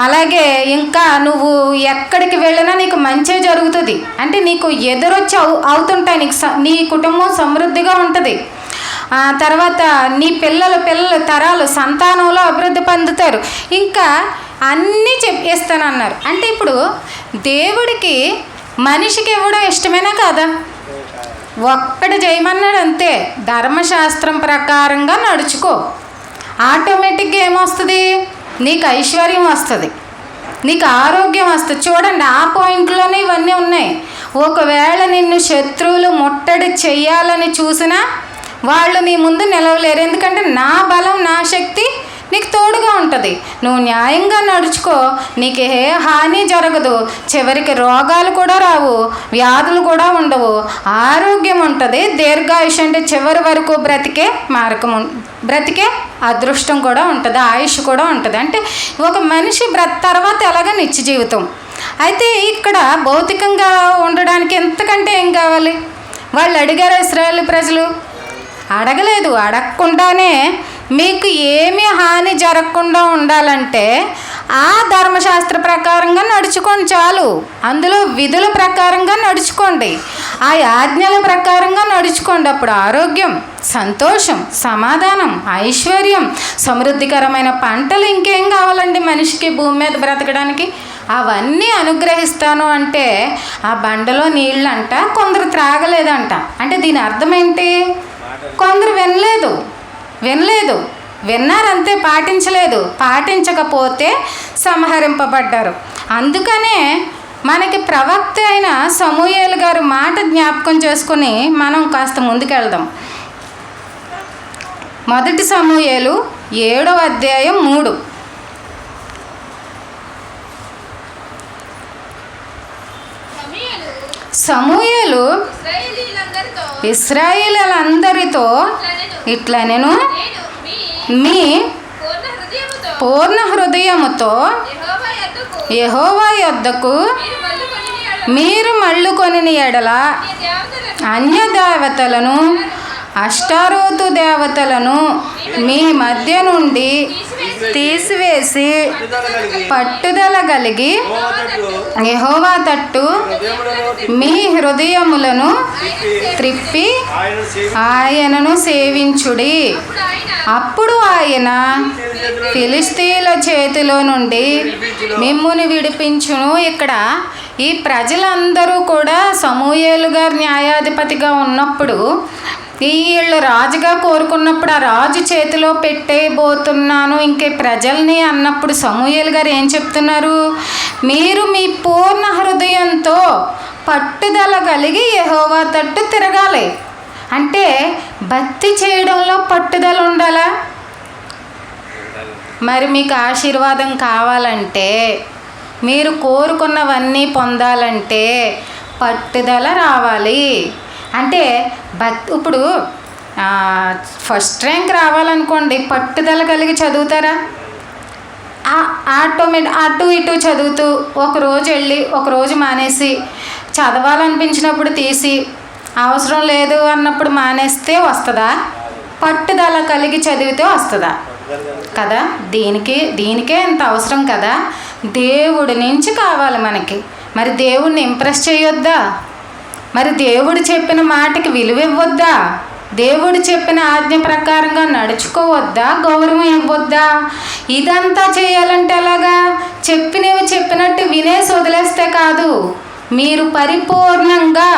అలాగే ఇంకా నువ్వు ఎక్కడికి వెళ్ళినా నీకు మంచే జరుగుతుంది. అంటే నీకు ఎదురొచ్చి అవుతుంటాయి, నీ కుటుంబం సమృద్ధిగా ఉంటుంది. తర్వాత నీ పిల్లలు తరాలు సంతానంలో అభివృద్ధి పొందుతారు. ఇంకా అన్నీ చెప్పేస్తానన్నారు. అంటే ఇప్పుడు దేవుడికి మనిషికి ఇవ్వడం ఇష్టమేనా కాదా? ఒక్కటి చేయమన్నాడు అంతే. ధర్మశాస్త్రం ప్రకారంగా నడుచుకో, ఆటోమేటిక్గా ఏమొస్తుంది? నీకు ఐశ్వర్యం వస్తుంది, నీకు ఆరోగ్యం వస్తుంది. చూడండి, ఆ పాయింట్లోనే ఇవన్నీ ఉన్నాయి. ఒకవేళ నిన్ను శత్రువులు ముట్టడి చెయ్యాలని చూసినా వాళ్ళు నీ ముందు నిలవలేరు. ఎందుకంటే నా బలం, నా శక్తి నీకు తోడుగా ఉంటుంది. నువ్వు న్యాయంగా నడుచుకో, నీకు ఏ హాని జరగదు. చివరికి రోగాలు కూడా రావు, వ్యాధులు కూడా ఉండవు, ఆరోగ్యం ఉంటుంది, దీర్ఘాయుష్ అంటే చివరి వరకు బ్రతికే అదృష్టం కూడా ఉంటుంది, ఆయుష్ కూడా ఉంటుంది. అంటే ఒక మనిషి తర్వాత ఎలాగ నిత్య జీవితం. అయితే ఇక్కడ భౌతికంగా ఉండడానికి ఎంతకంటే ఏం కావాలి? వాళ్ళు అడిగారు ఇశ్రాయేలు ప్రజలు? అడగలేదు. అడగకుండానే మీకు ఏమీ హాని జరగకుండా ఉండాలంటే ఆ ధర్మశాస్త్ర ప్రకారంగా నడుచుకోండి చాలు. అందులో విధుల ప్రకారంగా నడుచుకోండి, ఆ ఆజ్ఞల ప్రకారంగా నడుచుకోండి. అప్పుడు ఆరోగ్యం, సంతోషం, సమాధానం, ఐశ్వర్యం, సమృద్ధికరమైన పంటలు, ఇంకేం కావాలండి మనిషికి భూమి మీద బ్రతకడానికి? అవన్నీ అనుగ్రహిస్తాను అంటే ఆ బండలో నీళ్ళంట కొందరు త్రాగలేదంట. అంటే దీని అర్థం ఏంటి? కొందరు వినలేదు, విన్నారంతే, పాటించలేదు. పాటించకపోతే సంహరింపబడ్డారు. అందుకనే మనకి ప్రవక్త అయిన సమూయేలు గారు మాట జ్ఞాపకం చేసుకుని మనం కాస్త ముందుకెళ్దాం. 1 సమూయేలు 7వ అధ్యాయం 3. సమూయేలు ఇశ్రాయేలీయులందరితో ఇట్లా, నేను మీ పూర్ణ హృదయముతో యెహోవా యొద్దకు మీరు మళ్ళుకొనిన ఎడల అన్య దేవతలను, అష్టారోతు దేవతలను మీ మధ్య నుండి తీసివేసి పట్టుదల కలిగి యెహోవా తట్టు మీ హృదయములను త్రిప్పి ఆయనను సేవించుడి. అప్పుడు ఆయన ఫిలిష్తీయుల చేతిలో నుండి మిమ్మును విడిపించును. ఇక్కడ ఈ ప్రజలందరూ కూడా సమూయేలు గారు న్యాయాధిపతిగా ఉన్నప్పుడు, వీళ్ళు రాజుగా కోరుకున్నప్పుడు ఆ రాజు చేతిలో పెట్టేయబోతున్నాను ఇంకే ప్రజల్ని అన్నప్పుడు సమూయేలు గారు ఏం చెప్తున్నారు? మీరు మీ పూర్ణ హృదయంతో పట్టుదల కలిగి యెహోవా తట్టు తిరగాలి. అంటే భక్తి చేయడంలో పట్టుదల ఉండాలా? మరి మీకు ఆశీర్వాదం కావాలంటే, మీరు కోరుకున్నవన్నీ పొందాలంటే పట్టుదల రావాలి. అంటే ఇప్పుడు ఫస్ట్ ర్యాంక్ రావాలనుకోండి, పట్టుదల కలిగి చదువుతారా? అటు ఇటు చదువుతూ ఒకరోజు వెళ్ళి ఒకరోజు మానేసి, చదవాలనిపించినప్పుడు తీసి, అవసరం లేదు అన్నప్పుడు మానేస్తే వస్తుందా? పట్టుదల కలిగి చదివితే వస్తుందా? కదా. దీనికే ఇంత అవసరం కదా. దేవుడి నుంచి కావాలి మనకి. మరి దేవుడిని ఇంప్రెస్ చేయొద్దా? మరి దేవుడు చెప్పిన మాటకి విలువ ఇవ్వద్దా? దేవుడు చెప్పిన ఆజ్ఞ ప్రకారంగా నడుచుకోవద్దా? గౌరవం ఇవ్వద్దా? ఇదంతా చేయాలంటే ఎలాగా? చెప్పినట్టు వినేసి వదిలేస్తే కాదు. మీరు పరిపూర్ణంగా,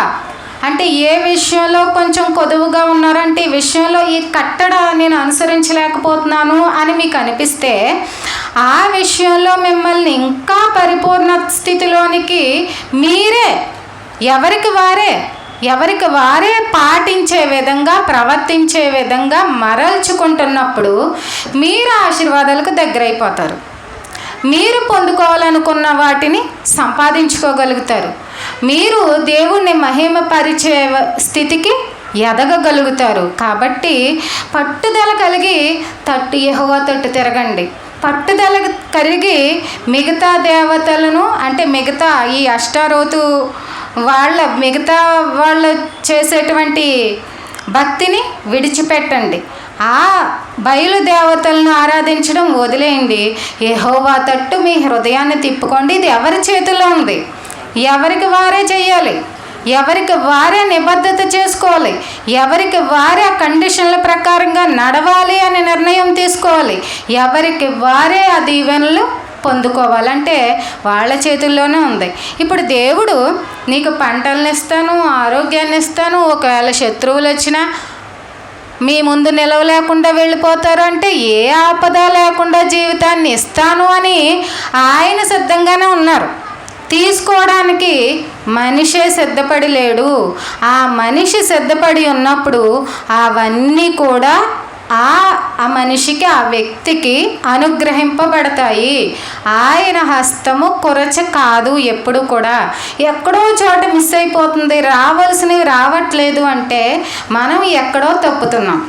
అంటే ఏ విషయంలో కొంచెం కొదువుగా ఉన్నారంటే ఈ విషయంలో ఈ కట్టడ నేను అనుసరించలేకపోతున్నాను అని మీకు అనిపిస్తే, ఆ విషయంలో మిమ్మల్ని ఇంకా పరిపూర్ణ స్థితిలోనికి మీరే ఎవరికి వారే పాటించే విధంగా, ప్రవర్తించే విధంగా మరల్చుకుంటున్నప్పుడు మీరు ఆశీర్వాదాలకు దగ్గరైపోతారు. మీరు పొందుకోవాలనుకున్న వాటిని సంపాదించుకోగలుగుతారు. మీరు దేవుణ్ణి మహిమపరిచే స్థితికి ఎదగగలుగుతారు. కాబట్టి పట్టుదల కలిగి యెహోవా తట్టు తిరగండి. పట్టుదల కలిగి మిగతా దేవతలను, అంటే మిగతా ఈ అష్టారోతు మిగతా వాళ్ళు చేసేటువంటి భక్తిని విడిచిపెట్టండి. ఆ బయలుదేవతలను ఆరాధించడం వదిలేయండి. యెహోవా తట్టు మీ హృదయాన్ని తిప్పుకోండి. ఇది ఎవరి చేతుల్లో ఉంది? ఎవరికి వారే చెయ్యాలి. ఎవరికి వారే నిబద్ధత చేసుకోవాలి. ఎవరికి వారే ఆ కండిషన్ల ప్రకారంగా నడవాలి అని నిర్ణయం తీసుకోవాలి. ఎవరికి వారే ఆ దీవెనలు పొందుకోవాలంటే వాళ్ళ చేతుల్లోనే ఉంది. ఇప్పుడు దేవుడు నీకు పంటలను ఇస్తాను, ఆరోగ్యాన్ని ఇస్తాను, ఒకవేళ శత్రువులు వచ్చినా మీ ముందు నిలవలేకుండా వెళ్ళిపోతారు అంటే, ఏ ఆపద లేకుండా జీవితాన్ని ఇస్తాను అని ఆయన సిద్ధంగానే ఉన్నారు. తీసుకోవడానికి మనిషే సిద్ధపడి లేడు. ఆ మనిషి సిద్ధపడి ఉన్నప్పుడు అవన్నీ కూడా ఆ మనిషికి, ఆ వ్యక్తికి అనుగ్రహింపబడతాయి. ఆయన హస్తము కొరచ కాదు. ఎప్పుడు కూడా ఎక్కడో చోట మిస్ అయిపోతుంది, రావాల్సినవి రావట్లేదు అంటే మనం ఎక్కడో తప్పుతున్నాం,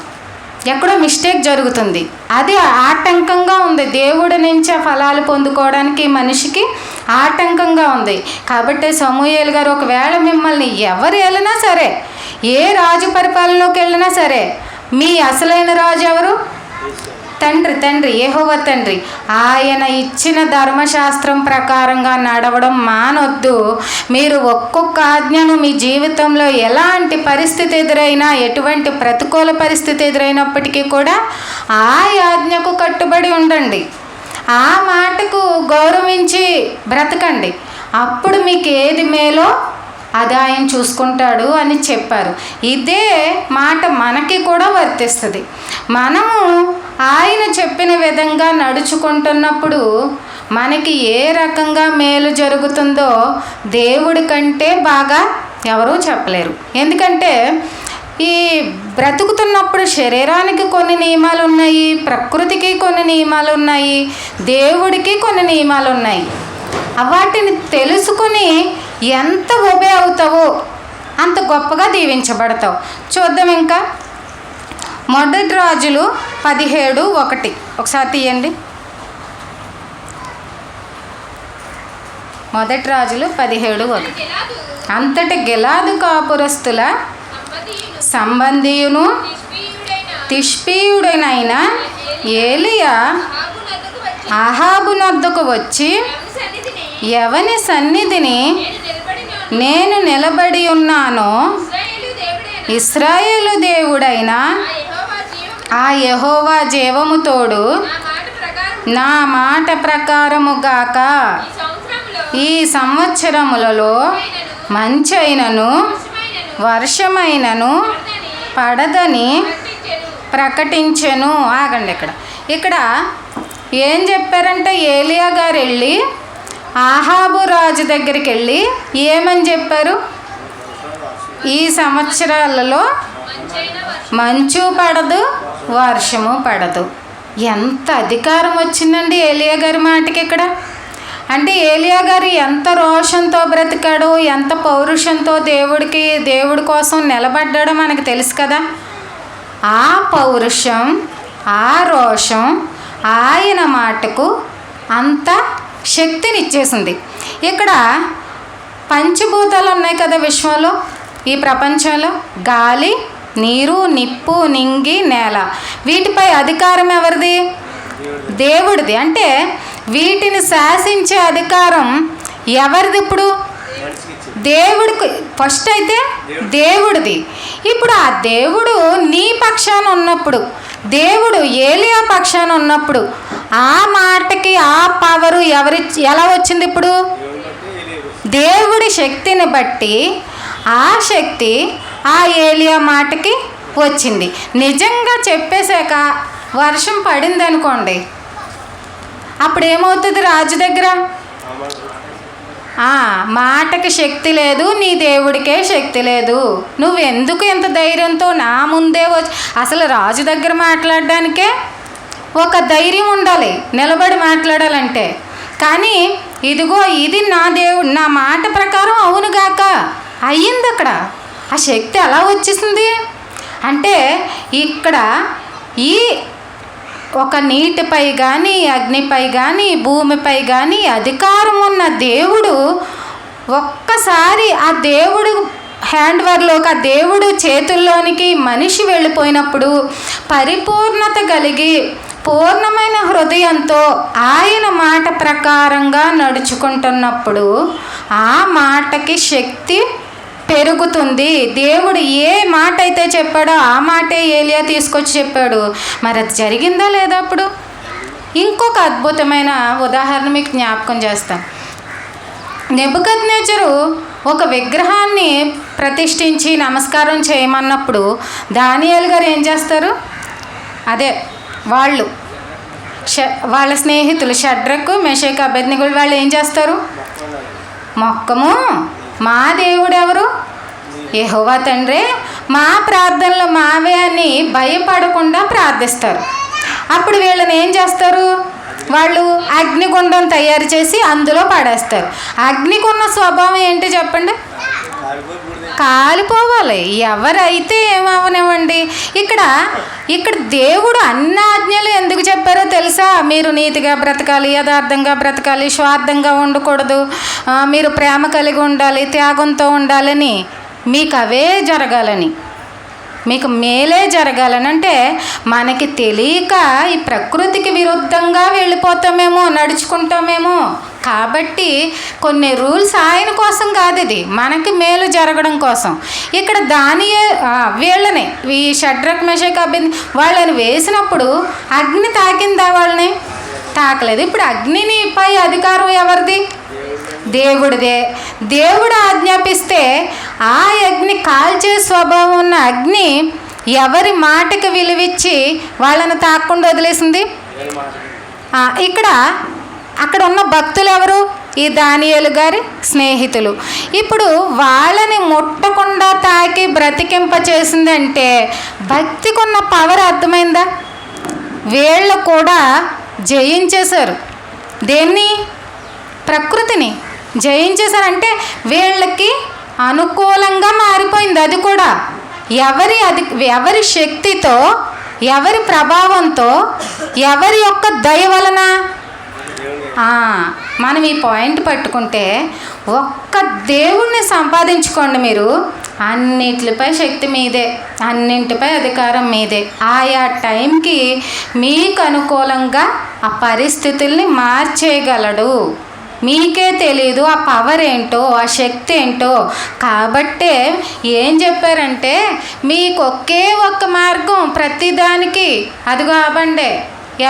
ఎక్కడో మిస్టేక్ జరుగుతుంది. అది ఆటంకంగా ఉంది. దేవుడి నుంచి ఆ ఫలాలు పొందుకోవడానికి మనిషికి ఆటంకంగా ఉంది. కాబట్టి సమూయేలు గారు, ఒకవేళ మిమ్మల్ని ఎవరు వెళ్ళినా సరే, ఏ రాజు పరిపాలనలోకి వెళ్ళినా సరే, మీ అసలైన రాజు ఎవరు? తండ్రి, యెహోవా తండ్రి. ఆయన ఇచ్చిన ధర్మశాస్త్రం ప్రకారంగా నడవడం మానొద్దు. మీరు ఒక్కొక్క ఆజ్ఞను మీ జీవితంలో ఎలాంటి పరిస్థితి ఎదురైనా, ఎటువంటి ప్రతికూల పరిస్థితి ఎదురైనప్పటికీ కూడా ఆ ఆజ్ఞకు కట్టుబడి ఉండండి. ఆ మాటకు గౌరవించి బ్రతకండి. అప్పుడు మీకు ఏది మేలో అది ఆయన చూసుకుంటాడు అని చెప్పారు. ఇదే మాట మనకి కూడా వర్తిస్తుంది. మనము ఆయన చెప్పిన విధంగా నడుచుకుంటున్నప్పుడు మనకి ఏ రకంగా మేలు జరుగుతుందో దేవుడి కంటే బాగా ఎవరూ చెప్పలేరు. ఎందుకంటే ఈ బ్రతుకుతున్నప్పుడు శరీరానికి కొన్ని నియమాలు ఉన్నాయి, ప్రకృతికి కొన్ని నియమాలు ఉన్నాయి, దేవుడికి కొన్ని నియమాలు ఉన్నాయి. వాటిని తెలుసుకుని ఎంత ఒబే అవుతావో అంత గొప్పగా దీవించబడతావు. చూద్దాం. ఇంకా మొదటి రాజులు 17:1 ఒకసారి తీయండి. మొదటి రాజులు 17:1. అంతటి గిలాదు కాపురస్తుల సంబంధియును తిష్బీయుడైన ఏలియా అహాబు నొద్దకు వచ్చి, ఎవని సన్నిధిని నేను నిలబడి ఉన్నానో ఇశ్రాయేలు దేవుడైన ఆ యెహోవా జీవము తోడు, నా మాట ప్రకారముగాక ఈ సంవత్సరములలో మంచైనను వర్షమైనను పడదని ప్రకటించెను. ఆగండి. ఇక్కడ ఏం చెప్పారంటే, ఏలియా గారు వెళ్ళి ఆహాబు రాజు దగ్గరికి వెళ్ళి ఏమని చెప్పారు? ఈ సంవత్సరాలలో మంచు పడదు, వర్షము పడదు. ఎంత అధికారం వచ్చిందండి ఏలియా గారి మాటకి ఇక్కడ. అంటే ఏలియా గారు ఎంత రోషంతో బ్రతికాడో, ఎంత పౌరుషంతో దేవుడి కోసం నిలబడ్డాడో మనకు తెలుసు కదా. ఆ పౌరుషం, ఆ రోషం ఆయన మాటకు అంత శక్తిని ఇచ్చేసింది. ఇక్కడ పంచభూతాలు ఉన్నాయి కదా విశ్వంలో, ఈ ప్రపంచంలో గాలి, నీరు, నిప్పు, నింగి, నేల. వీటిపై అధికారం ఎవరిది? దేవుడిది. అంటే వీటిని శాసించే అధికారం ఎవరిది? ఇప్పుడు దేవుడికి ఫస్ట్ అయితే దేవుడిది. ఇప్పుడు ఆ దేవుడు నీ పక్షాన ఉన్నప్పుడు, దేవుడు ఏలియా పక్షాన ఉన్నప్పుడు ఆ మాటకి ఆ పవరు ఎలా వచ్చింది? ఇప్పుడు దేవుడి శక్తిని బట్టి ఆ శక్తి ఆ ఏలియా మాటకి వచ్చింది. నిజంగా చెప్పేశాక వర్షం పడింది అనుకోండి, అప్పుడు ఏమవుతుంది? రాజు దగ్గర మాటకి శక్తి లేదు, నీ దేవుడికే శక్తి లేదు, నువ్వెందుకు ఎంత ధైర్యంతో నా ముందే వచ్చి, అసలు రాజు దగ్గర మాట్లాడడానికే ఒక ధైర్యం ఉండాలి, నిలబడి మాట్లాడాలంటే. కానీ ఇదిగో ఇది నా దేవుడు, నా మాట ప్రకారం అవునుగాక అయ్యింది. అక్కడ ఆ శక్తి ఎలా వచ్చేసింది అంటే, ఇక్కడ ఈ ఒక నీటిపై కానీ, అగ్నిపై కానీ, భూమిపై కానీ అధికారం ఉన్న దేవుడు ఒక్కసారి ఆ దేవుడు హ్యాండ్వర్లోకి, ఆ దేవుడు చేతుల్లోనికి మనిషి వెళ్ళిపోయినప్పుడు పరిపూర్ణత కలిగి పూర్ణమైన హృదయంతో ఆయన మాట ప్రకారంగా నడుచుకుంటున్నప్పుడు ఆ మాటకి శక్తి పెరుగుతుంది. దేవుడు ఏ మాట అయితే చెప్పాడో ఆ మాటే ఏలియా తీసుకొచ్చి చెప్పాడు. మరి అది జరిగిందా లేదా? అప్పుడు ఇంకొక అద్భుతమైన ఉదాహరణ మీకు జ్ఞాపకం చేస్తాను. నెబుకద్నెజరు ఒక విగ్రహాన్ని ప్రతిష్ఠించి నమస్కారం చేయమన్నప్పుడు దానియేలు గారు ఏం చేస్తారు? అదే వాళ్ళ స్నేహితులు షడ్రకు, మెషక్, అబేద్నెగోలు వాళ్ళు ఏం చేస్తారు? మొక్కము, మా దేవుడు ఎవరు? యెహోవా తండ్రే, మా ప్రార్థనలు మావే అని భయపడకుండా ప్రార్థిస్తారు. అప్పుడు వీళ్ళని ఏం చేస్తారు? వాళ్ళు అగ్నిగుండం తయారు చేసి అందులో పడేస్తారు. అగ్నికున్న స్వభావం ఏంటి చెప్పండి? కాలిపోవాలి. ఎవరైతే ఏమవనివ్వండి. ఇక్కడ దేవుడు అన్ని ఆజ్ఞలు ఎందుకు చెప్పారో తెలుసా? మీరు నీతిగా బ్రతకాలి, యథార్థంగా బ్రతకాలి, స్వార్థంగా ఉండకూడదు, మీరు ప్రేమ కలిగి ఉండాలి, త్యాగంతో ఉండాలని, మీకు అవే జరగాలని, మీకు మేలే జరగాలని. అంటే మనకి తెలియక ఈ ప్రకృతికి విరుద్ధంగా వెళ్ళిపోతామేమో, నడుచుకుంటామేమో. కాబట్టి కొన్ని రూల్స్ ఆయన కోసం కాదు, ఇది మనకి మేలు జరగడం కోసం. ఇక్కడ వీళ్ళని, ఈ షడ్రక్, మెషక్, అబేద్నెగో వాళ్ళని వేసినప్పుడు అగ్ని తాకిందా? వాళ్ళని తాకలేదు. ఇప్పుడు అగ్నిని పై అధికారం ఎవరిది? దేవుడిదే. దేవుడు ఆజ్ఞాపిస్తే ఆ అగ్ని, కాల్చే స్వభావం ఉన్న అగ్ని ఎవరి మాటకి విలువిచ్చి వాళ్ళని తాకుండా వదిలేసింది? అక్కడ ఉన్న భక్తులు ఎవరు? ఈ దానియేలు గారి స్నేహితులు. ఇప్పుడు వాళ్ళని ముట్టకుండా తాకి బ్రతికింప చేసిందంటే భక్తికి ఉన్న పవర్ అర్థమైందా? వీళ్ళు కూడా జయించేశారు. దేన్ని? ప్రకృతిని జయించేశారంటే వీళ్ళకి అనుకూలంగా మారిపోయింది. అది కూడా ఎవరి శక్తితో, ఎవరి ప్రభావంతో, ఎవరి యొక్క దయ వలన. మనం ఈ పాయింట్ పట్టుకుంటే ఒక్క దేవుణ్ణి సంపాదించుకోండి మీరు, అన్నిటిపై శక్తి మీదే, అన్నింటిపై అధికారం మీదే. ఆయా టైంకి మీకు అనుకూలంగా ఆ పరిస్థితుల్ని మార్చేయగలడు. మీకే తెలీదు ఆ పవర్ ఏంటో, ఆ శక్తి ఏంటో. కాబట్టే ఏం చెప్పారంటే, మీకు ఒకే ఒక్క మార్గం ప్రతిదానికి, అదిగో ఆ బండే.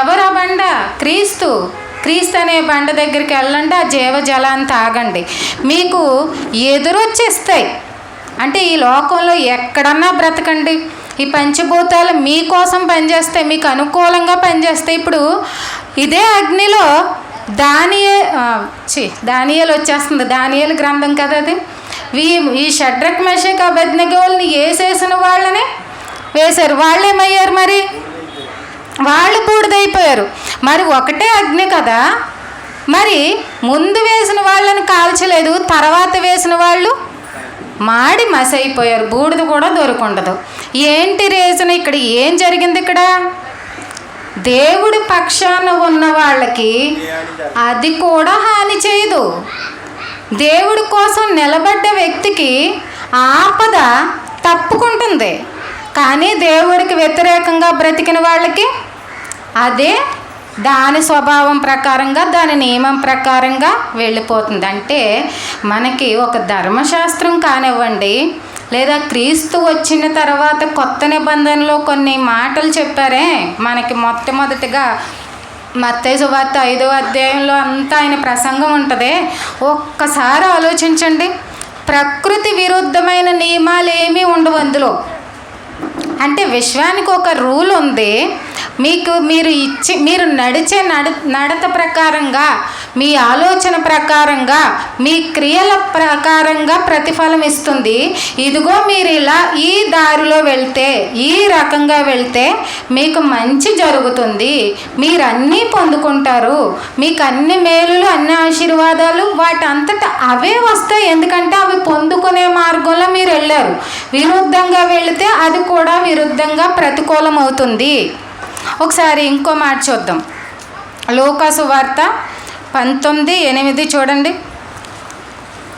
ఎవరు ఆ బండ? క్రీస్తు అనే బండ దగ్గరికి వెళ్ళండి, ఆ జీవజలాన్ని తాగండి, మీకు ఎదురొచ్చేస్తాయి. అంటే ఈ లోకంలో ఎక్కడన్నా బ్రతకండి, ఈ పంచభూతాలు మీకోసం పనిచేస్తాయి, మీకు అనుకూలంగా పనిచేస్తాయి. ఇప్పుడు ఇదే అగ్నిలో దానియేలు వచ్చేస్తుంది. దానియేలు గ్రంథం కదా అది. ఈ షడ్రక్, మెషక్, అబేద్నెగోల్ని వేసేసిన వాళ్ళని వేశారు. వాళ్ళేమయ్యారు? మరి వాళ్ళు బూడిదైపోయారు. మరి ఒకటే అగ్ని కదా, మరి ముందు వేసిన వాళ్ళని కాల్చలేదు, తర్వాత వేసిన వాళ్ళు మాడి మసైపోయారు, బూడిద కూడా దొరకుండదు. ఏంటి రీజన్? ఇక్కడ ఏం జరిగింది? ఇక్కడ దేవుడి పక్షాన ఉన్న వాళ్ళకి అది కూడా హాని చేయదు. దేవుడి కోసం నిలబడ్డ వ్యక్తికి ఆపద తప్పుకుంటుంది. కానీ దేవుడికి వ్యతిరేకంగా బ్రతికిన వాళ్ళకి అదే దాని స్వభావం ప్రకారంగా, దాని నియమం ప్రకారంగా వెళ్ళిపోతుంది. అంటే మనకి ఒక ధర్మశాస్త్రం కానివ్వండి, లేదా క్రీస్తు వచ్చిన తర్వాత కొత్త నిబంధనలో కొన్ని మాటలు చెప్పారే మనకి. మొట్టమొదటిగా మత్తయి సువార్త 5వ అధ్యాయంలో అంతా ఆయన ప్రసంగం ఉంటుంది. ఒక్కసారి ఆలోచించండి. ప్రకృతి విరుద్ధమైన నియమాలు ఏమీ ఉండవు అందులో. అంటే విశ్వానికి ఒక రూల్ ఉంది. మీరు నడిచే నడత ప్రకారంగా, మీ ఆలోచన ప్రకారంగా, మీ క్రియల ప్రకారంగా ప్రతిఫలం ఇస్తుంది. ఇదిగో మీరు ఇలా ఈ దారిలో వెళ్తే, ఈ రకంగా వెళ్తే మీకు మంచి జరుగుతుంది, మీరు అన్నీ పొందుకుంటారు, మీకు అన్ని మేలులు, అన్ని ఆశీర్వాదాలు వాటంతటా అవే వస్తాయి. ఎందుకంటే అవి పొందుకునే మార్గంలో మీరు వెళ్ళారు. విరుద్ధంగా వెళితే అది కూడా విరుద్ధంగా ప్రతికూలం అవుతుంది. ఒకసారి ఇంకో మాట చూద్దాం. లూకా సువార్త 19:8 చూడండి.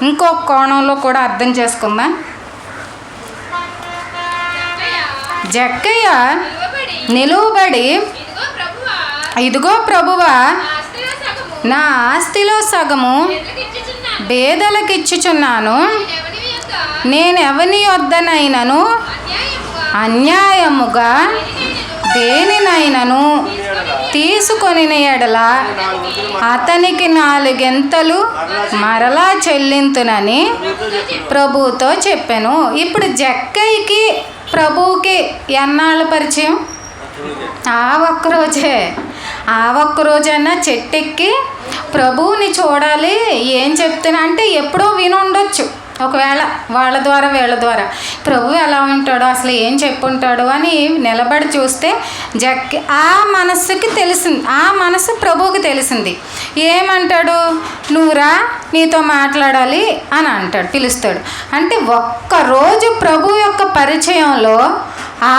ఇంకో కోణంలో కూడా అర్థం చేసుకుందాం. జక్కయ్య నిలువబడి, ఇదిగో ప్రభువా, నా ఆస్తిలో సగము పేదలకిచ్చుచున్నాను, నేను ఎవని యొద్దనైనను అన్యాయముగా దేనినైనను తీసుకొని ఎడల అతనికి 4 గింతలు మరలా చెల్లింతునని ప్రభువుతో చెప్పాను. ఇప్పుడు జక్కయ్యకి ప్రభువుకి ఎన్నాళ్ళ పరిచయం? ఆ ఒక్కరోజైనా చెట్టెక్కి ప్రభువుని చూడాలి, ఏం చెప్తున్నా అంటే ఎప్పుడో విని ఉండొచ్చు. ఒకవేళ వాళ్ళ ద్వారా వీళ్ళ ద్వారా ప్రభు ఎలా ఉంటాడో, అసలు ఏం చెప్పుంటాడో అని నిలబడి చూస్తే ఆ మనస్సుకి తెలిసింది, ఆ మనసు ప్రభువుకి తెలిసింది. ఏమంటాడు? నువ్వురా, నీతో మాట్లాడాలి అని అంటాడు, పిలుస్తాడు. అంటే ఒక్కరోజు ప్రభు యొక్క పరిచయంలో,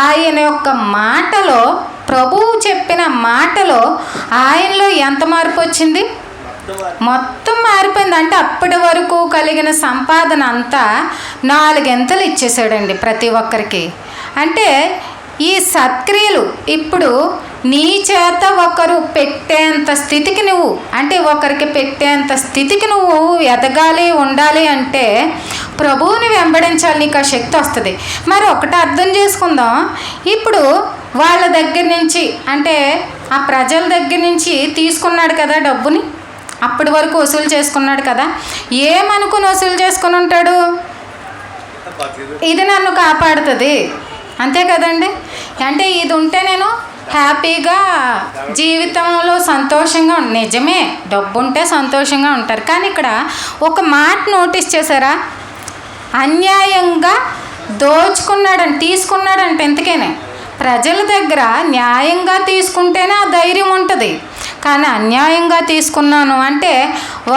ఆయన యొక్క మాటలో, ప్రభువు చెప్పిన మాటలో ఆయనలో ఎంత మార్పు వచ్చింది? మొత్తం మారిపోయింది. అంటే అప్పటి వరకు కలిగిన సంపాదన అంతా 4 గింతలు ఇచ్చేసాడండి ప్రతి ఒక్కరికి. అంటే ఈ సత్క్రియలు ఇప్పుడు నీ చేత ఒకరు పెట్టేంత స్థితికి నువ్వు, అంటే ఒకరికి పెట్టేంత స్థితికి నువ్వు ఎదగాలి, ఉండాలి అంటే ప్రభువుని వెంబడించాలి, నీకు ఆ శక్తి వస్తుంది. మరి ఒకటి అర్థం చేసుకుందాం. ఇప్పుడు వాళ్ళ దగ్గర నుంచి, అంటే ఆ ప్రజల దగ్గర నుంచి తీసుకున్నాడు కదా డబ్బుని, అప్పటి వరకు వసూలు చేసుకున్నాడు కదా. ఏమనుకుని వసూలు చేసుకుని ఉంటాడు? ఇది నన్ను కాపాడుతుంది, అంతే కదండి. అంటే ఇది ఉంటే నేను హ్యాపీగా జీవితంలో సంతోషంగా నిజమే, డబ్బు ఉంటే సంతోషంగా ఉంటారు. కానీ ఇక్కడ ఒక మాట నోటీస్ చేశారా? అన్యాయంగా దోచుకున్నాడంటే, తీసుకున్నాడంటే ఎందుకనే ప్రజల దగ్గర న్యాయంగా తీసుకుంటేనే ఆ ధైర్యం ఉంటుంది. కానీ అన్యాయంగా తీసుకున్నాను అంటే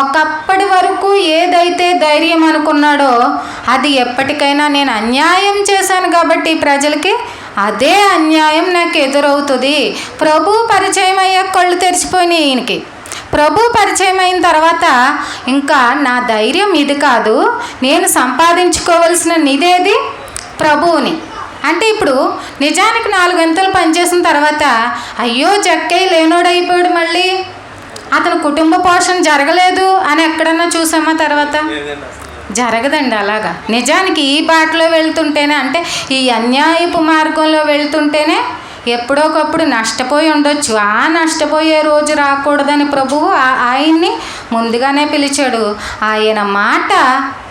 ఒకప్పటి వరకు ఏదైతే ధైర్యం అనుకున్నాడో అది ఎప్పటికైనా నేను అన్యాయం చేశాను కాబట్టి ప్రజలకి అదే అన్యాయం నాకు ఎదురవుతుంది. ప్రభు పరిచయం అయ్యే కళ్ళు తెరిచిపోయినాయి ఈయనకి. ప్రభు పరిచయం అయిన తర్వాత ఇంకా నా ధైర్యం ఇది కాదు, నేను సంపాదించుకోవలసిన నిధేది ప్రభువుని. అంటే ఇప్పుడు నిజానికి 4 గంటలు పనిచేసిన తర్వాత అయ్యో జక్కయ్య లేనోడైపోయాడు, మళ్ళీ అతను కుటుంబ పోషణ జరగలేదు అని ఎక్కడన్నా చూసామా? తర్వాత జరగదండి అలాగా. నిజానికి ఈ బాటలో వెళ్తుంటేనే, అంటే ఈ అన్యాయపు మార్గంలో వెళ్తుంటేనే ఎప్పుడోకప్పుడు నష్టపోయి ఉండొచ్చు. ఆ నష్టపోయే రోజు రాకూడదని ప్రభువు ఆయన్ని ముందుగానే పిలిచాడు. ఆయన మాట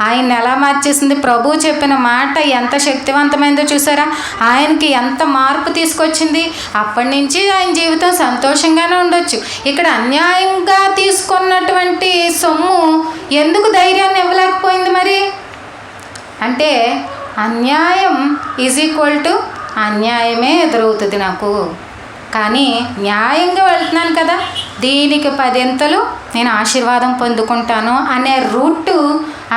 ఆయన ఎలా మార్చేసింది? ప్రభువు చెప్పిన మాట ఎంత శక్తివంతమైందో చూసారా? ఆయనకి ఎంత మార్పు తీసుకొచ్చింది. అప్పటి నుంచి ఆయన జీవితం సంతోషంగానే ఉండొచ్చు. ఇక్కడ అన్యాయంగా తీసుకున్నటువంటి సొమ్ము ఎందుకు ధైర్యాన్ని ఇవ్వలేకపోయింది మరి? అంటే అన్యాయం ఈజ్ ఈక్వల్ టు అన్యాయమే ఎదురవుతుంది నాకు, కానీ న్యాయంగా వెళ్తున్నాను కదా, దీనికి 10 నేను ఆశీర్వాదం పొందుకుంటాను అనే రూట్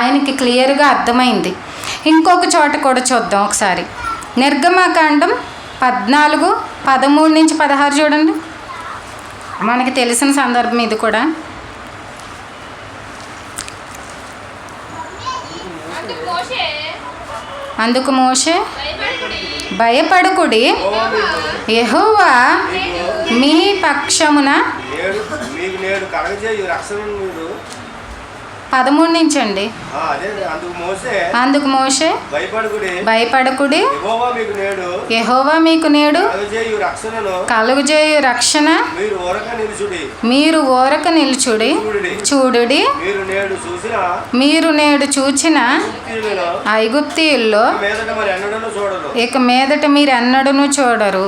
ఆయనకి క్లియర్గా అర్థమైంది. ఇంకొక చోట కూడా చూద్దాం ఒకసారి. నిర్గమకాండం 14:13-16 చూడండి. మనకి తెలిసిన సందర్భం ఇది కూడా. అందుకు మోషే భయపడకుడి, యెహోవా మీ పక్షమున. 13 నుంచి అండి. అందుకు మోషే భయపడకుడి, యెహోవా మీకు నేడు కలుగజేయు రక్షణ మీరు ఊరక నిలుచుడి. చూడుడి, మీరు నేడు చూచిన ఐగుప్తీయుల్లో ఇక మీదట మీరు ఎన్నడూను చూడరు.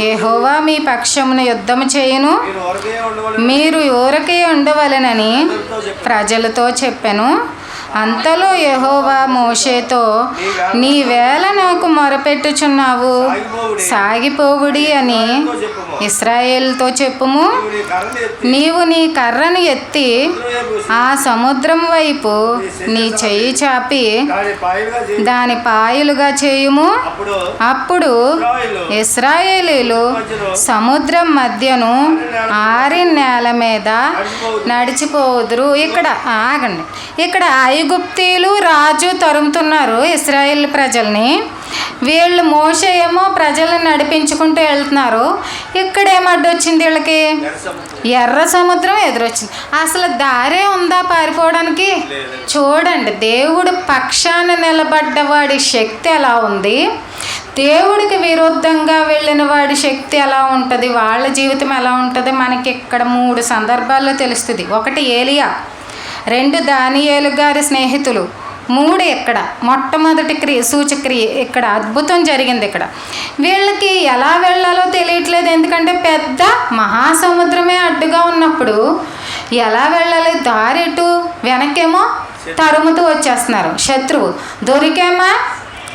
యెహోవా మీ పక్షమున యుద్ధము చేయును, మీరు ఊరకే ఉండవలెనని ప్రజలతో చెప్పెను. అంతలో యెహోవా మోషేతో, నీవేళ నాకు మొరపెట్టుచున్నావు, సాగిపోవుడి అని ఇశ్రాయేలుతో చెప్పుము. నీవు నీ కర్రను ఎత్తి ఆ సముద్రం వైపు నీ చెయ్యి చాపి దాని పాయలుగా చేయుము. అప్పుడు ఇశ్రాయేలీలు సముద్రం మధ్యను ఆరిన నేల మీద నడిచిపోదురు. ఇక్కడ ఆగండి. ఇక్కడ ఐగుప్తీయులు రాజు తరుముతున్నారు ఇశ్రాయేల్ ప్రజల్ని. వీళ్ళు మోషే ఏమో ప్రజలను నడిపించుకుంటూ వెళ్తున్నారు. ఇక్కడ ఏమడ్డొచ్చింది వీళ్ళకి? ఎర్ర సముద్రం ఎదురొచ్చింది. అసలు దారే ఉందా పారిపోవడానికి? చూడండి, దేవుడు పక్షాన నిలబడ్డవాడి శక్తి ఎలా ఉంది, దేవుడికి విరుద్ధంగా వెళ్ళిన వాడి శక్తి ఎలా ఉంటుంది, వాళ్ళ జీవితం ఎలా ఉంటుంది మనకి ఇక్కడ 3 సందర్భాల్లో తెలుస్తుంది. 1 ఏలియా, 2 దానియేలు గారి స్నేహితులు, 3 ఇక్కడ మొట్టమొదటి సూచక్రియ. ఇక్కడ అద్భుతం జరిగింది. ఇక్కడ వీళ్ళకి ఎలా వెళ్ళాలో తెలియట్లేదు, ఎందుకంటే పెద్ద మహాసముద్రమే అడ్డుగా ఉన్నప్పుడు ఎలా వెళ్ళాలి? దారెటు? వెనకేమో తరుముతూ వచ్చేస్తున్నారు శత్రువు, దొరికేమా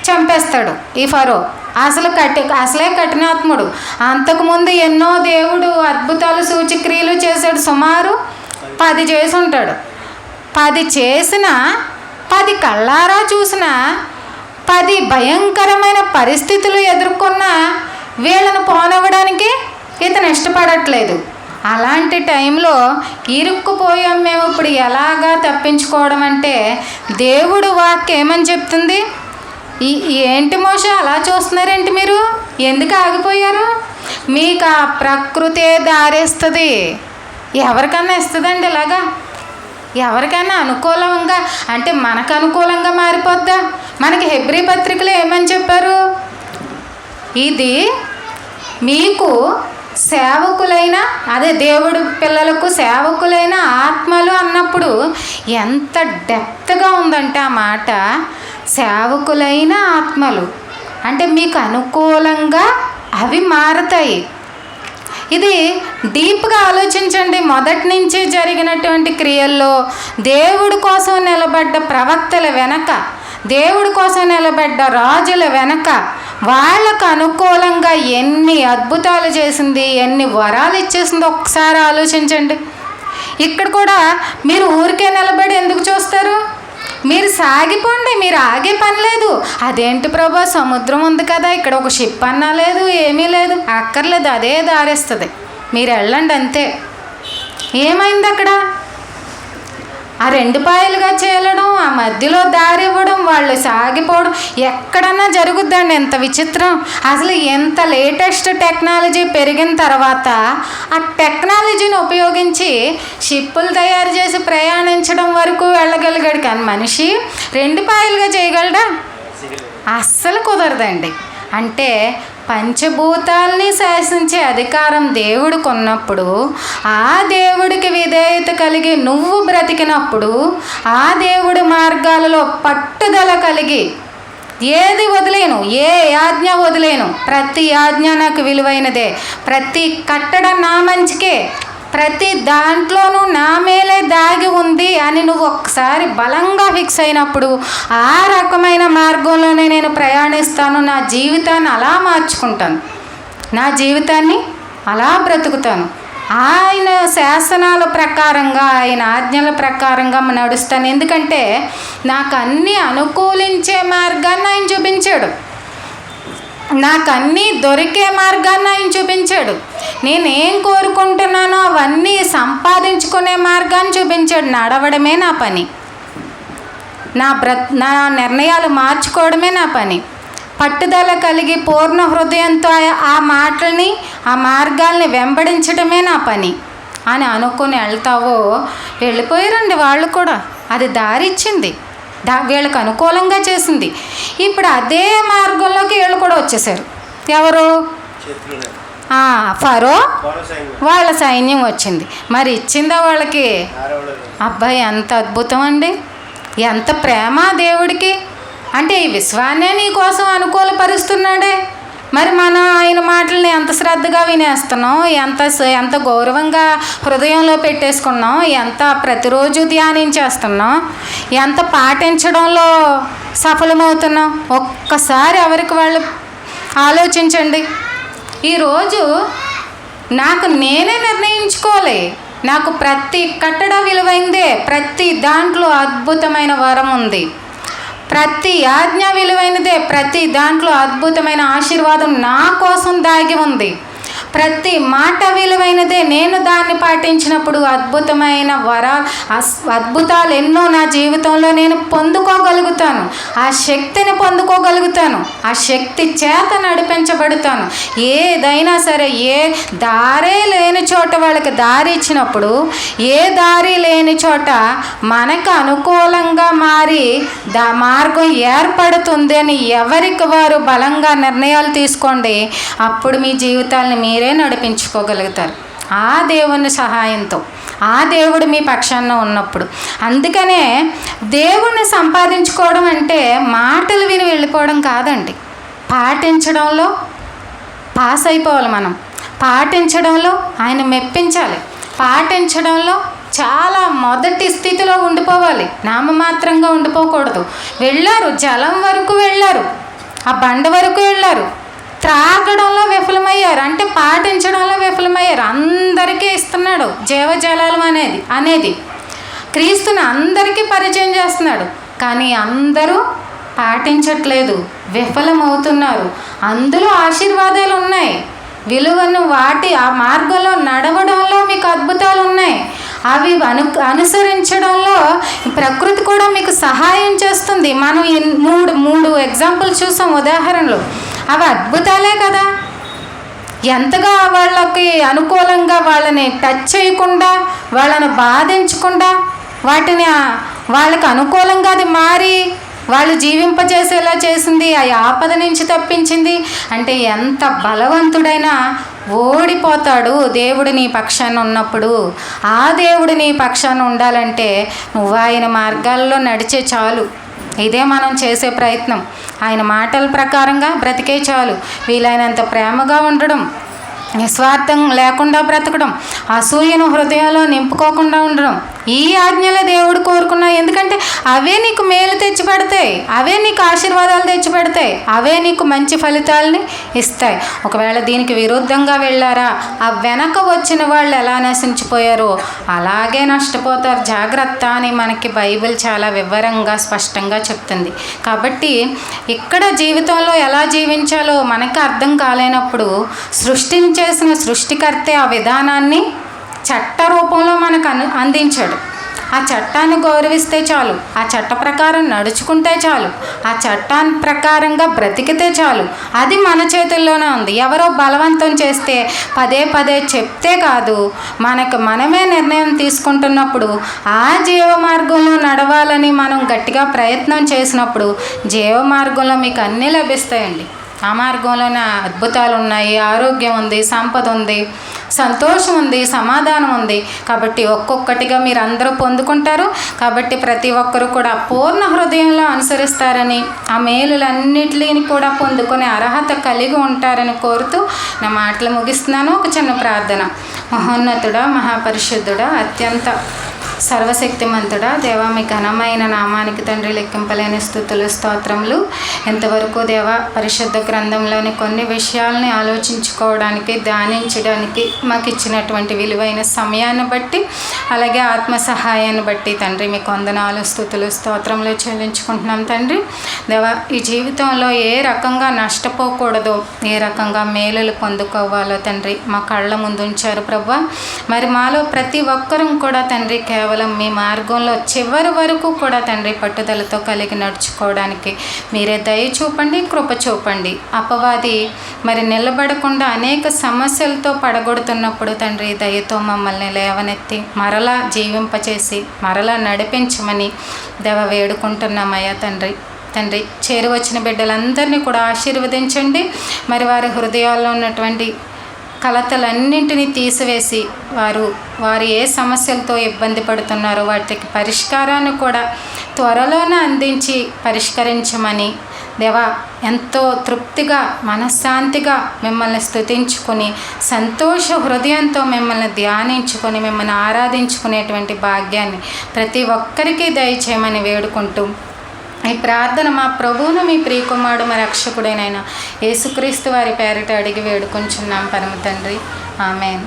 చంపేస్తాడు ఈ ఫరో. అసలే కఠినాత్ముడు. అంతకుముందు ఎన్నో దేవుడు అద్భుతాలు సూచక్రియలు చేశాడు. సుమారు 10 చేసి ఉంటాడు. 10 చేసిన, 10 కళ్ళారా చూసిన, 10 భయంకరమైన పరిస్థితులు ఎదుర్కొన్న వీళ్ళను పోనివ్వడానికి ఇతను ఇష్టపడట్లేదు. అలాంటి టైంలో ఇరుక్కుపోయాం మేము. ఇప్పుడు ఎలాగా తప్పించుకోవడం అంటే దేవుడు వాక్యం ఏమని చెప్తుంది? ఏంటి మోషే అలా చూస్తున్నారేంటి మీరు? ఎందుకు ఆగిపోయారు? మీకు ఆ ప్రకృతే దారేస్తుంది. ఎవరికన్నా ఇస్తుందండి ఇలాగా? ఎవరికైనా అనుకూలంగా అంటే మనకు అనుకూలంగా మారిపోద్దా? మనకి హెబ్రీ పత్రికలో ఏమని చెప్పారు? ఇది మీకు సేవకులైన, అదే దేవుడు పిల్లలకు సేవకులైన ఆత్మలు అన్నప్పుడు ఎంత డెప్త్గా ఉందంటే ఆ మాట. సేవకులైన ఆత్మలు అంటే మీకు అనుకూలంగా అవి మారతాయి. ఇది డీప్గా ఆలోచించండి. మొదటి నుంచి జరిగినటువంటి క్రియల్లో దేవుడి కోసం నిలబడ్డ ప్రవక్తల వెనక, దేవుడి కోసం నిలబడ్డ రాజుల వెనక వాళ్ళకు అనుకూలంగా ఎన్ని అద్భుతాలు చేసింది, ఎన్ని వరాలు ఇచ్చేసిందో ఒకసారి ఆలోచించండి. ఇక్కడ కూడా మీరు ఊరికే నిలబడి ఎందుకు చూస్తారు? మీరు సాగిపోండి, మీరు ఆగే పని లేదు. అదేంటి ప్రభా, సముద్రం ఉంది కదా, ఇక్కడ ఒక షిప్ అన్నా లేదు, ఏమీ లేదు. అక్కర్లేదు, అదే దారేస్తుంది, మీరు వెళ్ళండి అంతే. ఏమైంది అక్కడ? ఆ 2 పాయలుగా చేయడం, ఆ మధ్యలో దారి ఇవ్వడం, వాళ్ళు సాగిపోవడం ఎక్కడన్నా జరుగుద్దండి. ఎంత విచిత్రం అసలు! ఎంత లేటెస్ట్ టెక్నాలజీ పెరిగిన తర్వాత ఆ టెక్నాలజీని ఉపయోగించి షిప్పులు తయారు చేసి ప్రయాణించడం వరకు వెళ్ళగలిగాడు. కానీ మనిషి 2 పాయలుగా చేయగలడా? అస్సలు కుదరదండి. అంటే పంచభూతాల్ని శాసించే అధికారం దేవుడికి ఉన్నప్పుడు, ఆ దేవుడికి విధేయత కలిగి నువ్వు బ్రతికినప్పుడు, ఆ దేవుడి మార్గాలలో పట్టుదల కలిగి ఏది వదిలేను, ఏ ఆజ్ఞ వదిలేను, ప్రతి ఆజ్ఞ నాకు విలువైనదే, ప్రతి కట్టడ నా మంచికే, ప్రతి దాంట్లోనూ నా మేలే దాగి ఉంది అని నువ్వు ఒక్కసారి బలంగా ఫిక్స్ అయినప్పుడు ఆ రకమైన మార్గంలోనే నేను ప్రయాణిస్తాను. నా జీవితాన్ని అలా మార్చుకుంటాను, నా జీవితాన్ని అలా బ్రతుకుతాను. ఆయన శాసనాల ప్రకారంగా, ఆయన ఆజ్ఞల ప్రకారంగా నడుస్తాను. ఎందుకంటే నాకు అన్నీ అనుకూలించే మార్గాన్ని ఆయన చూపించాడు, నాకు అన్నీ దొరికే మార్గాన్ని ఆయన చూపించాడు. నేనేం కోరుకుంటున్నానో అవన్నీ సంపాదించుకునే మార్గాన్ని చూపించాడు. నడవడమే నా పని, నా నిర్ణయాలు మార్చుకోవడమే నా పని. పట్టుదల కలిగి పూర్ణ హృదయంతో ఆ మాటల్ని, ఆ మార్గాల్ని వెంబడించడమే నా పని అని అనుకుని వెళ్తావో, వెళ్ళిపోయారండి వాళ్ళు కూడా. అది దారి ఇచ్చింది, వీళ్ళకి అనుకూలంగా చేసింది. ఇప్పుడు అదే మార్గంలోకి వీళ్ళు కూడా వచ్చేసారు. ఎవరు? ఫరో వాళ్ళ సైన్యం వచ్చింది. మరి ఇచ్చిందా వాళ్ళకి? అబ్బాయి ఎంత అద్భుతం అండి, ఎంత ప్రేమ దేవుడికి. అంటే ఈ విశ్వాన్నే నీ కోసం అనుకూలపరుస్తున్నాడే. మరి మనం ఆయన మాటల్ని ఎంత శ్రద్ధగా వినేస్తున్నాం, ఎంత గౌరవంగా హృదయంలో పెట్టేసుకున్నాం, ఎంత ప్రతిరోజు ధ్యానించేస్తున్నాం, ఎంత పాటించడంలో సఫలమవుతున్నాం. ఒక్కసారి ఎవరికి వాళ్ళు ఆలోచించండి. ఈరోజు నాకు నేనే నిర్ణయించుకోవాలి. నాకు ప్రతి కట్టడ విలువైందే, ప్రతి దాంట్లో అద్భుతమైన వరం ఉంది, ప్రతి ఆజ్ఞ విలువైనదే, ప్రతి దాంట్లో అద్భుతమైన ఆశీర్వాదం నా కోసం దాగి ఉంది. ప్రతి మాట విలువైనదే. నేను దాన్ని పాటించినప్పుడు అద్భుతమైన అద్భుతాలు ఎన్నో నా జీవితంలో నేను పొందుకోగలుగుతాను. ఆ శక్తిని పొందుకోగలుగుతాను. ఆ శక్తి చేత నడిపించబడతాను. ఏదైనా సరే, ఏ దారే లేని చోట వాళ్ళకి దారి ఇచ్చినప్పుడు, ఏ దారి లేని చోట మనకు అనుకూలంగా మారి మార్గం ఏర్పడుతుంది అని ఎవరికి వారు బలంగా నిర్ణయాలు తీసుకోండి. అప్పుడు మీ జీవితాలను మీరే నడిపించుకోగలుగుతారు ఆ దేవుని సహాయంతో, ఆ దేవుడు మీ పక్షాన ఉన్నప్పుడు. అందుకనే దేవుణ్ణి సంపాదించుకోవడం అంటే మాటలు విని వెళ్ళిపోవడం కాదండి. పాటించడంలో పాస్ అయిపోవాలి. మనం పాటించడంలో ఆయన మెప్పించాలి. పాటించడంలో చాలా మొదటి స్థితిలో ఉండిపోవాలి. నామమాత్రంగా ఉండిపోకూడదు. వెళ్ళారు, జలం వరకు వెళ్ళారు, ఆ బండ వరకు వెళ్ళారు, త్రాగడంలో విఫలమయ్యారు. అంటే పాటించడంలో విఫలమయ్యారు. అందరికీ ఇస్తున్నాడు జీవజలాలు అనేది క్రీస్తుని అందరికీ పరిచయం చేస్తున్నాడు. కానీ అందరూ పాటించట్లేదు, విఫలమవుతున్నారు. అందులో ఆశీర్వాదాలు ఉన్నాయి, విలువను ఆ మార్గంలో నడవడంలో మీకు అద్భుతాలు ఉన్నాయి. అవి అనుసరించడంలో ప్రకృతి కూడా మీకు సహాయం చేస్తుంది. మనం మూడు ఎగ్జాంపుల్స్ చూసాం, ఉదాహరణలు. అవి అద్భుతాలే కదా. ఎంతగా వాళ్ళకి అనుకూలంగా, వాళ్ళని టచ్ చేయకుండా, వాళ్ళని బాధించకుండా, వాళ్ళకి అనుకూలంగా అది మారి వాళ్ళు జీవింపజేసేలా చేసింది, ఆ ఆపద నుంచి తప్పించింది. అంటే ఎంత బలవంతుడైనా ఓడిపోతాడు దేవుడు నీ పక్షాన ఉన్నప్పుడు. ఆ దేవుడు నీ పక్షాన ఉండాలంటే నువ్వు ఆయన మార్గాల్లో నడిచే చాలు. ఇదే మనం చేసే ప్రయత్నం. ఆయన మాటల ప్రకారంగా బ్రతికే చాలు. వీలైనంత ప్రేమగా ఉండడం, నిస్వార్థం లేకుండా బ్రతకడం, అసూయను హృదయంలో నింపుకోకుండా ఉండడం, ఈ ఆజ్ఞల దేవుడు కోరుకున్నా. ఎందుకంటే అవే నీకు మేలు తెచ్చిపెడతాయి, అవే నీకు ఆశీర్వాదాలు తెచ్చిపెడతాయి, అవే నీకు మంచి ఫలితాలని ఇస్తాయి. ఒకవేళ దీనికి విరుద్ధంగా వెళ్ళారా, ఆ వెనక వచ్చిన వాళ్ళు ఎలా నశించిపోయారో అలాగే నష్టపోతారు. జాగ్రత్త అని మనకి బైబిల్ చాలా వివరంగా స్పష్టంగా చెప్తుంది. కాబట్టి ఇక్కడ జీవితంలో ఎలా జీవించాలో మనకు అర్థం కాలేనప్పుడు చేసిన సృష్టికర్తే ఆ విధానాన్ని చట్ట రూపంలో మనకు అందించాడు. ఆ చట్టాన్ని గౌరవిస్తే చాలు, ఆ చట్ట ప్రకారం నడుచుకుంటే చాలు, ఆ చట్టాన్ని ప్రకారంగా బ్రతికితే చాలు. అది మన చేతుల్లోనే ఉంది. ఎవరో బలవంతం చేస్తే, పదే పదే చెప్తే కాదు, మనమే నిర్ణయం తీసుకుంటున్నప్పుడు, ఆ జీవ మార్గంలో నడవాలని మనం గట్టిగా ప్రయత్నం చేసినప్పుడు జీవ మార్గంలో మీకు అన్నీ లభిస్తాయండి. ఆ మార్గంలోనే అద్భుతాలు ఉన్నాయి, ఆరోగ్యం ఉంది, సంపద ఉంది, సంతోషం ఉంది, సమాధానం ఉంది. కాబట్టి ఒక్కొక్కటిగా మీరు అందరూ పొందుకుంటారు. కాబట్టి ప్రతి ఒక్కరూ కూడా పూర్ణ హృదయంలో అనుసరిస్తారని, ఆ మేలులన్నిటిని కూడా పొందుకునే అర్హత కలిగి ఉంటారని కోరుతూ నా మాటలు ముగిస్తున్నాను. ఒక చిన్న ప్రార్థన. మహోన్నతుడా, మహాపరిశుద్ధుడా, అత్యంత సర్వశక్తిమంతుడా దేవా, మీ ఘనమైన నామానికి తండ్రి లెక్కింపలేని స్తుతులు స్తోత్రములు. ఇంతవరకు దేవా పరిశుద్ధ గ్రంథంలోని కొన్ని విషయాల్ని ఆలోచించుకోవడానికి, ధ్యానించడానికి మాకు ఇచ్చినటువంటి విలువైన సమయాన్ని బట్టి, అలాగే ఆత్మ సహాయాన్ని బట్టి తండ్రి మీకు వందనాలు, స్తుతులు స్తోత్రములు చెల్లించుకుంటున్నాం తండ్రి. దేవా, ఈ జీవితంలో ఏ రకంగా నష్టపోకూడదో, ఏ రకంగా మేలులు పొందుకోవాలో తండ్రి మా కళ్ళ ముందు ఉంచారు ప్రభువా. మరి మాలో ప్రతి ఒక్కరూ కూడా తండ్రి కేవలం మీ మార్గంలో చివరి వరకు కూడా తండ్రి పట్టుదలతో కలిగి నడుచుకోవడానికి మీరే దయ చూపండి, కృప చూపండి. అపవాది మరి నిలబడకుండా అనేక సమస్యలతో పడగొడుతున్నప్పుడు తండ్రి దయతో మమ్మల్ని లేవనెత్తి మరలా జీవింపచేసి మరలా నడిపించమని దేవ వేడుకుంటున్నామయ్యా తండ్రి. తండ్రి, చేరువచ్చిన బిడ్డలందరినీ కూడా ఆశీర్వదించండి. మరి వారి హృదయాల్లో ఉన్నటువంటి కలతలన్నింటినీ తీసివేసి వారు ఏ సమస్యలతో ఇబ్బంది పడుతున్నారో వాటికి పరిష్కారాన్ని కూడా త్వరలోనే అందించి పరిష్కరించమని దేవా, ఎంతో తృప్తిగా మనశ్శాంతిగా మిమ్మల్ని స్తుతించుకొని సంతోష హృదయంతో మిమ్మల్ని ధ్యానించుకొని మిమ్మల్ని ఆరాధించుకునేటువంటి భాగ్యాన్ని ప్రతి ఒక్కరికి దయచేయమని వేడుకుంటూ ఈ ప్రార్థన మా ప్రభువును మీ ప్రియకుమారుడు మా రక్షకుడైన యేసుక్రీస్తు వారి పేరిట అడిగి వేడుకొంచున్నాం పరమ తండ్రి. ఆమేన్.